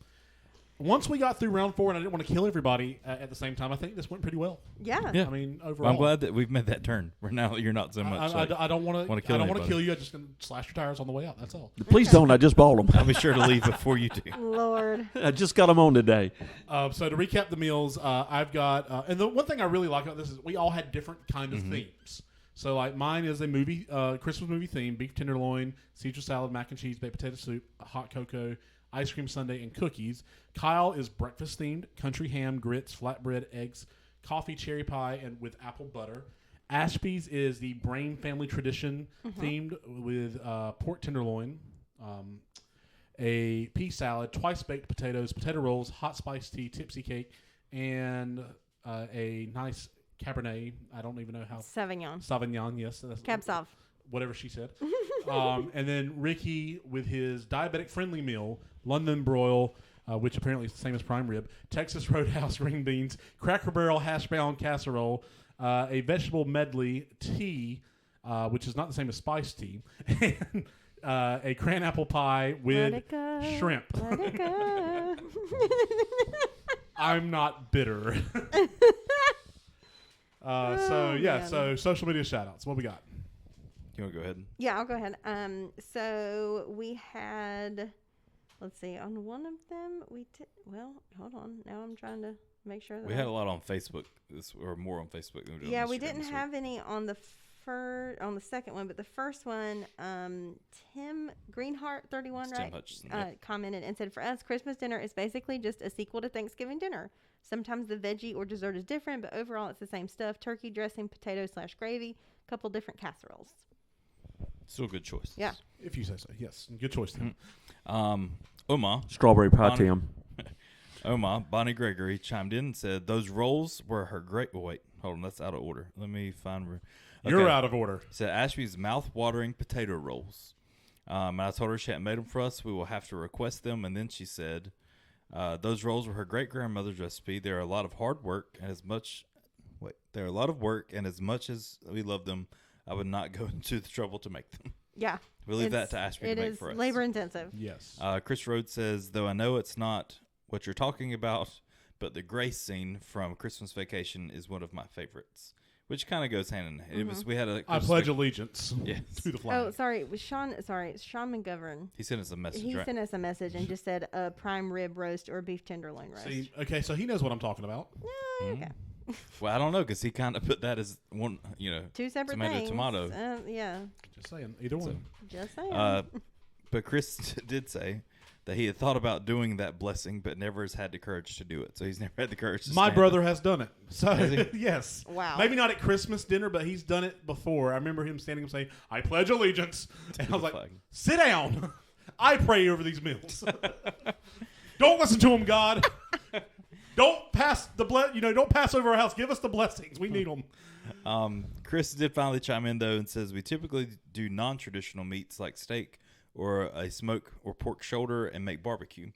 once we got through round 4, and I didn't want to kill everybody at the same time, I think this went pretty well. Yeah. Yeah. I mean, overall, Well, I'm glad that we've made that turn. Where now you're not so much. I don't want to kill anybody. kill you. I'm just going to slash your tires on the way out. That's all. Please don't. I just bought them. I'll be sure to leave before you do. Lord. I just got them on today. So to recap the meals, I've got, and the one thing I really like about this is we all had different kind of themes. So like mine is a movie, Christmas movie theme: beef tenderloin, Caesar salad, mac and cheese, baked potato soup, hot cocoa, ice cream sundae, and cookies. Kyle is breakfast themed: country ham, grits, flatbread, eggs, coffee, cherry pie, and with apple butter. Ashby's is the Brain family tradition themed with pork tenderloin, a pea salad, twice baked potatoes, potato rolls, hot spice tea, tipsy cake, and a nice Cabernet. I don't even know how. Sauvignon. Yes. That's Cab Sauv. Whatever she said. And then Ricky with his diabetic-friendly meal, London broil, which apparently is the same as prime rib, Texas Roadhouse green beans, Cracker Barrel hash brown casserole, a vegetable medley tea, which is not the same as spiced tea, and a cran apple pie with shrimp. Let it go. I'm not bitter. So social media shout-outs. What we got? You want to go ahead? Yeah, I'll go ahead. So we had, let's see, on one of them hold on. Now I'm trying to make sure that We had a lot on Facebook, or more on Facebook than we did on Instagram we didn't this week. have any on the on the second one, but the first one, Tim Greenheart 31, It's Tim right? Hutchison, yeah. Commented and said, for us, Christmas dinner is basically just a sequel to Thanksgiving dinner. Sometimes the veggie or dessert is different, but overall it's the same stuff: turkey, dressing, potato/gravy, couple different casseroles. Still a good choice. Yeah. If you say so. Yes. Good choice, Tim. Oma, Strawberry pie, Bonnie- Tim. Bonnie Gregory chimed in and said those rolls were her great. Oh, wait, hold on, that's out of order. Let me find. You're out of order. Said Ashby's mouth-watering potato rolls. And I told her she hadn't made them for us. We will have to request them. And then she said, those rolls were her great-grandmother's recipe. They're a lot of hard work, and as much as we love them, I would not go into the trouble to make them. Yeah. We'll leave that to Ashby to make for us. It is labor intensive. Yes. Chris Rhodes says, though I know it's not what you're talking about, but the grace scene from Christmas Vacation is one of my favorites, which kind of goes hand in hand. It was, we had a I pledge allegiance Yes. to the flag. Oh, sorry. It was Sean. Sorry, it's Sean McGovern. He sent us a message. He right? sent us a message and just said a prime rib roast or beef tenderloin roast. See, okay, so he knows what I'm talking about. Okay. Well, I don't know, because he kind of put that as one, Two separate tomato, things. tomato. Yeah. Just saying. Either one. Just saying. But Chris did say that he had thought about doing that blessing, but never has had the courage to do it. So he's never had the courage to My stand brother up. has done it. So, Has he? yes. Wow. Maybe not at Christmas dinner, but he's done it before. I remember him standing up saying, I pledge allegiance. And I was the like, flag. sit down. I pray over these meals. Don't listen to him, God. Don't pass don't pass over our house. Give us the blessings. We need them. Chris did finally chime in, though, and says we typically do non-traditional meats like steak or a smoke or pork shoulder and make barbecue.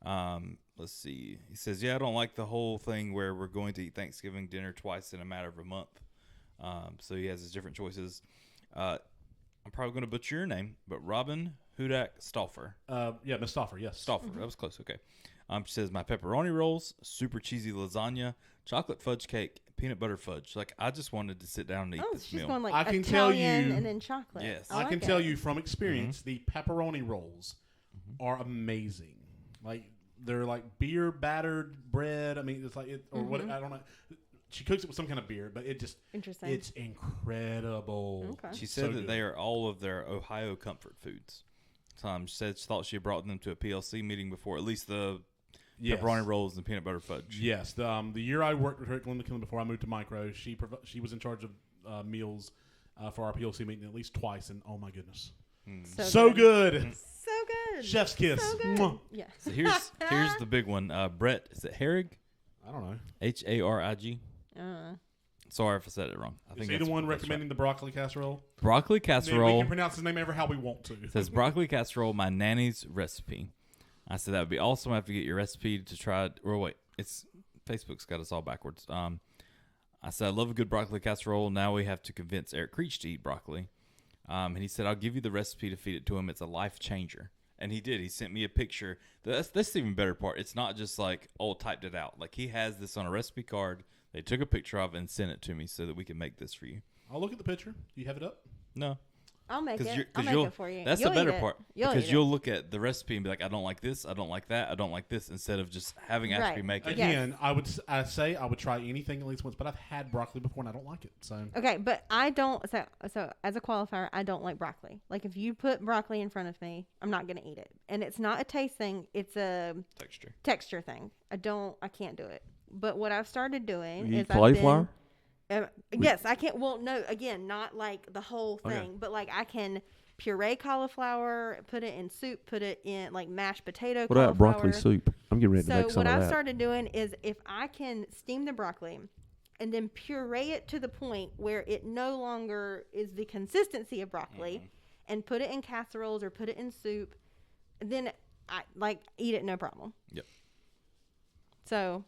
Let's see. He says, I don't like the whole thing where we're going to eat Thanksgiving dinner twice in a matter of a month. So he has his different choices. I'm probably going to butcher your name, but Robin Hudak Stauffer. Yeah, Miss Stauffer, yes. Stauffer. That was close. Okay. She says, my pepperoni rolls, super cheesy lasagna, chocolate fudge cake, peanut butter fudge. Like, I just wanted to sit down and eat Oh, this she's meal. going like I can tell Italian you- and then chocolate. Yes. I like can it. tell you from experience, the pepperoni rolls are amazing. Like, they're like beer battered bread. I mean, it's like it, or what? I don't know. She cooks it with some kind of beer, but Interesting. it's incredible. Okay. She said So that good. they are all of their Ohio comfort foods. She said she thought she had brought them to a PLC meeting before, at least the Yes. pepperoni rolls and peanut butter fudge. Yes, the year I worked with her at Glendon Killen before I moved to Micro, she was in charge of meals for our PLC meeting at least twice, and oh my goodness, so good. So good. Chef's kiss. So good. Mwah. Yeah. So here's the big one. Brett, is it Harrig? I don't know. Harig? Uh, Sorry if I said it wrong. I Is think he the that's- one that's recommending the broccoli casserole? right. Broccoli We casserole. can pronounce his name ever how we want to. Says broccoli casserole, my nanny's recipe. I said that would be awesome. I have to get your recipe to try it. Or wait, it's Facebook's got us all backwards. I said I love a good broccoli casserole. Now we have to convince Eric Creech to eat broccoli. And he said I'll give you the recipe to feed it to him. It's a life changer. And he did. He sent me a picture. That's the even better part. It's not just like, typed it out. Like, he has this on a recipe card. They took a picture of it and sent it to me so that we can make this for you. I'll look at the picture. Do you have it up? No. I'll make it. I'll make it for you. That's You'll the better eat it. part. Because you'll look at the recipe and be like, I don't like this, I don't like that, I don't like this, instead of just having Ashby make it. Again, I would say I would try anything at least once, but I've had broccoli before and I don't like it. So Okay, but I don't. So as a qualifier, I don't like broccoli. Like, if you put broccoli in front of me, I'm not gonna eat it. And it's not a taste thing; it's a texture thing. I can't do it. But what I've started doing You is eat cauliflower? Yes, I can't. Well, no, again, not like the whole thing, but like I can puree cauliflower, put it in soup, put it in like mashed potato. What about broccoli soup? I'm getting ready to make some of that. So what I've started doing is, if I can steam the broccoli and then puree it to the point where it no longer is the consistency of broccoli, and put it in casseroles or put it in soup, then I like eat it no problem. Yep. So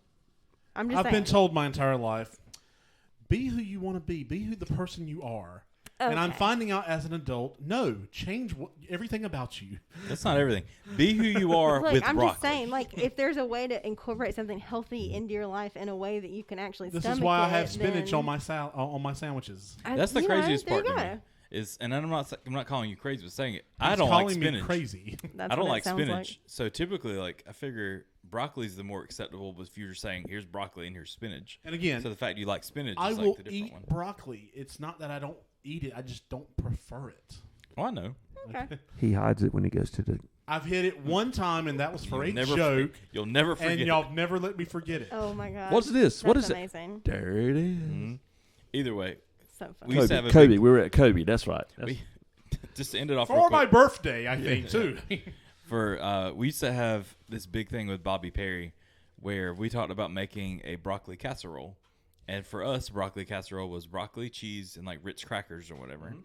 I'm just I've saying. been told my entire life, be who you want to be. Be who the person you are. Okay. And I'm finding out as an adult, no, change everything about you. That's not everything. Be who you are with I'm broccoli. Just saying, like, if there's a way to incorporate something healthy into your life in a way that you can actually stomach it. This is why I have spinach on my sandwiches. That's the craziest part to me. And I'm not calling you crazy, but saying it. I don't like spinach. Me crazy. I don't like spinach. So typically, like, I figure broccoli's the more acceptable. But if you're saying here's broccoli and here's spinach, and again, so the fact you like spinach, I is will like the different eat one. broccoli. It's not that I don't eat it. I just don't prefer it. Oh, I know. Okay. He hides it when he goes to the. I've hit it one time, and that was for a joke. You'll never forget. And y'all never let me forget it. Oh my god. What's this? What is amazing. It? There it is. Mm-hmm. Either way, so funny. We were at Kobe. That's right. Just to end it off for my birthday, I think too. We used to have this big thing with Bobby Perry, where we talked about making a broccoli casserole, and for us, broccoli casserole was broccoli, cheese, and like Ritz crackers or whatever. Mm-hmm.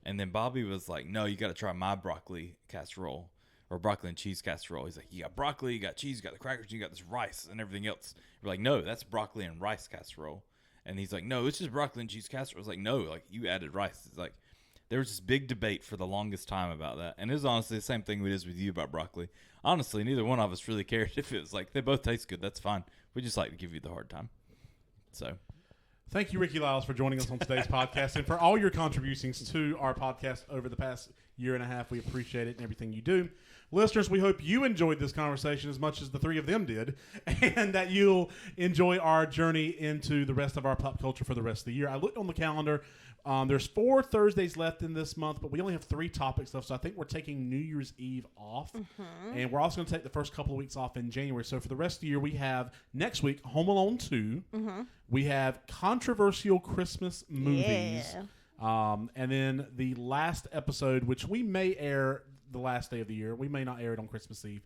And then Bobby was like, "No, you got to try my broccoli casserole or broccoli and cheese casserole." He's like, "You got broccoli, you got cheese, you got the crackers, you got this rice and everything else." We're like, "No, that's broccoli and rice casserole." And he's like, "No, it's just broccoli and cheese casserole." I was like, "No, like you added rice." It's like there was this big debate for the longest time about that, and it was honestly the same thing we did with you about broccoli. Honestly, neither one of us really cared if it was like they both taste good. That's fine. We just like to give you the hard time. So. Thank you, Rickie Lyles, for joining us on today's podcast and for all your contributions to our podcast over the past year and a half. We appreciate it and everything you do. Listeners, we hope you enjoyed this conversation as much as the three of them did, and that you'll enjoy our journey into the rest of our pop culture for the rest of the year. I looked on the calendar. There's 4 Thursdays left in this month, but we only have 3 topics left, so I think we're taking New Year's Eve off, and we're also going to take the first couple of weeks off in January. So for the rest of the year, we have next week Home Alone 2. We have controversial Christmas movies, and then the last episode, which we may air the last day of the year. We may not air it on Christmas Eve.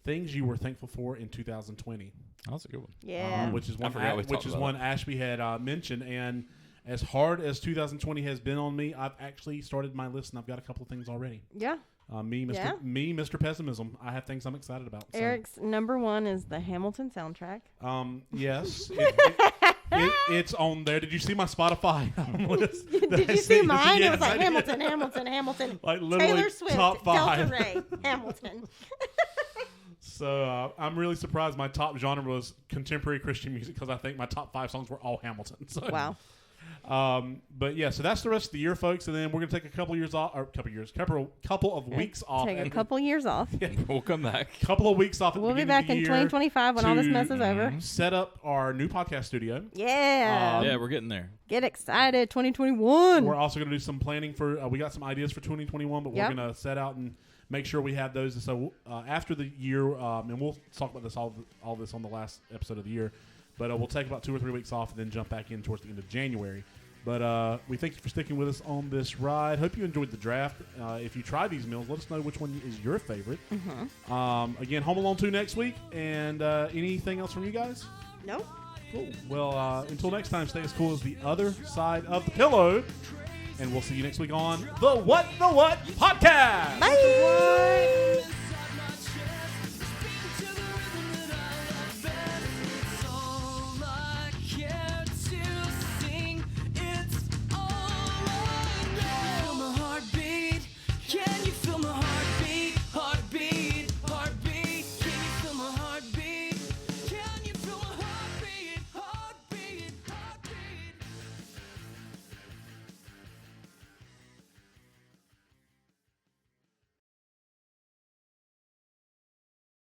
Things you were thankful for in 2020. Oh, that's a good one. Yeah, which is one Ashby had mentioned, and as hard as 2020 has been on me, I've actually started my list, and I've got a couple of things already. Yeah. Mr. Pessimism. I have things I'm excited about. So. Eric's number 1 is the Hamilton soundtrack. Yes. It's on there. Did you see my Spotify list? Did you see mine? It was like Hamilton. Like literally Taylor Swift, top 5. Delta Ray, Hamilton. So I'm really surprised my top genre was contemporary Christian music, because I think my top 5 songs were all Hamilton. So. Wow. But yeah, so that's the rest of the year, folks, and then we're gonna take a couple of weeks off. Take a couple years off. Yeah. We'll come back. Couple of weeks off. We'll be back in 2025 when all this mess is over. Set up our new podcast studio. Yeah. Yeah, we're getting there. Get excited, 2021. We're also gonna do some planning for. We got some ideas for 2021, but we're gonna set out and make sure we have those. So after the year, and we'll talk about this all this on the last episode of the year. But we'll take about 2 or 3 weeks off and then jump back in towards the end of January. But we thank you for sticking with us on this ride. Hope you enjoyed the draft. If you try these meals, let us know which one is your favorite. Again, Home Alone 2 next week. And anything else from you guys? No. Cool. Well, until next time, stay as cool as the other side of the pillow. And we'll see you next week on the What Podcast. Bye.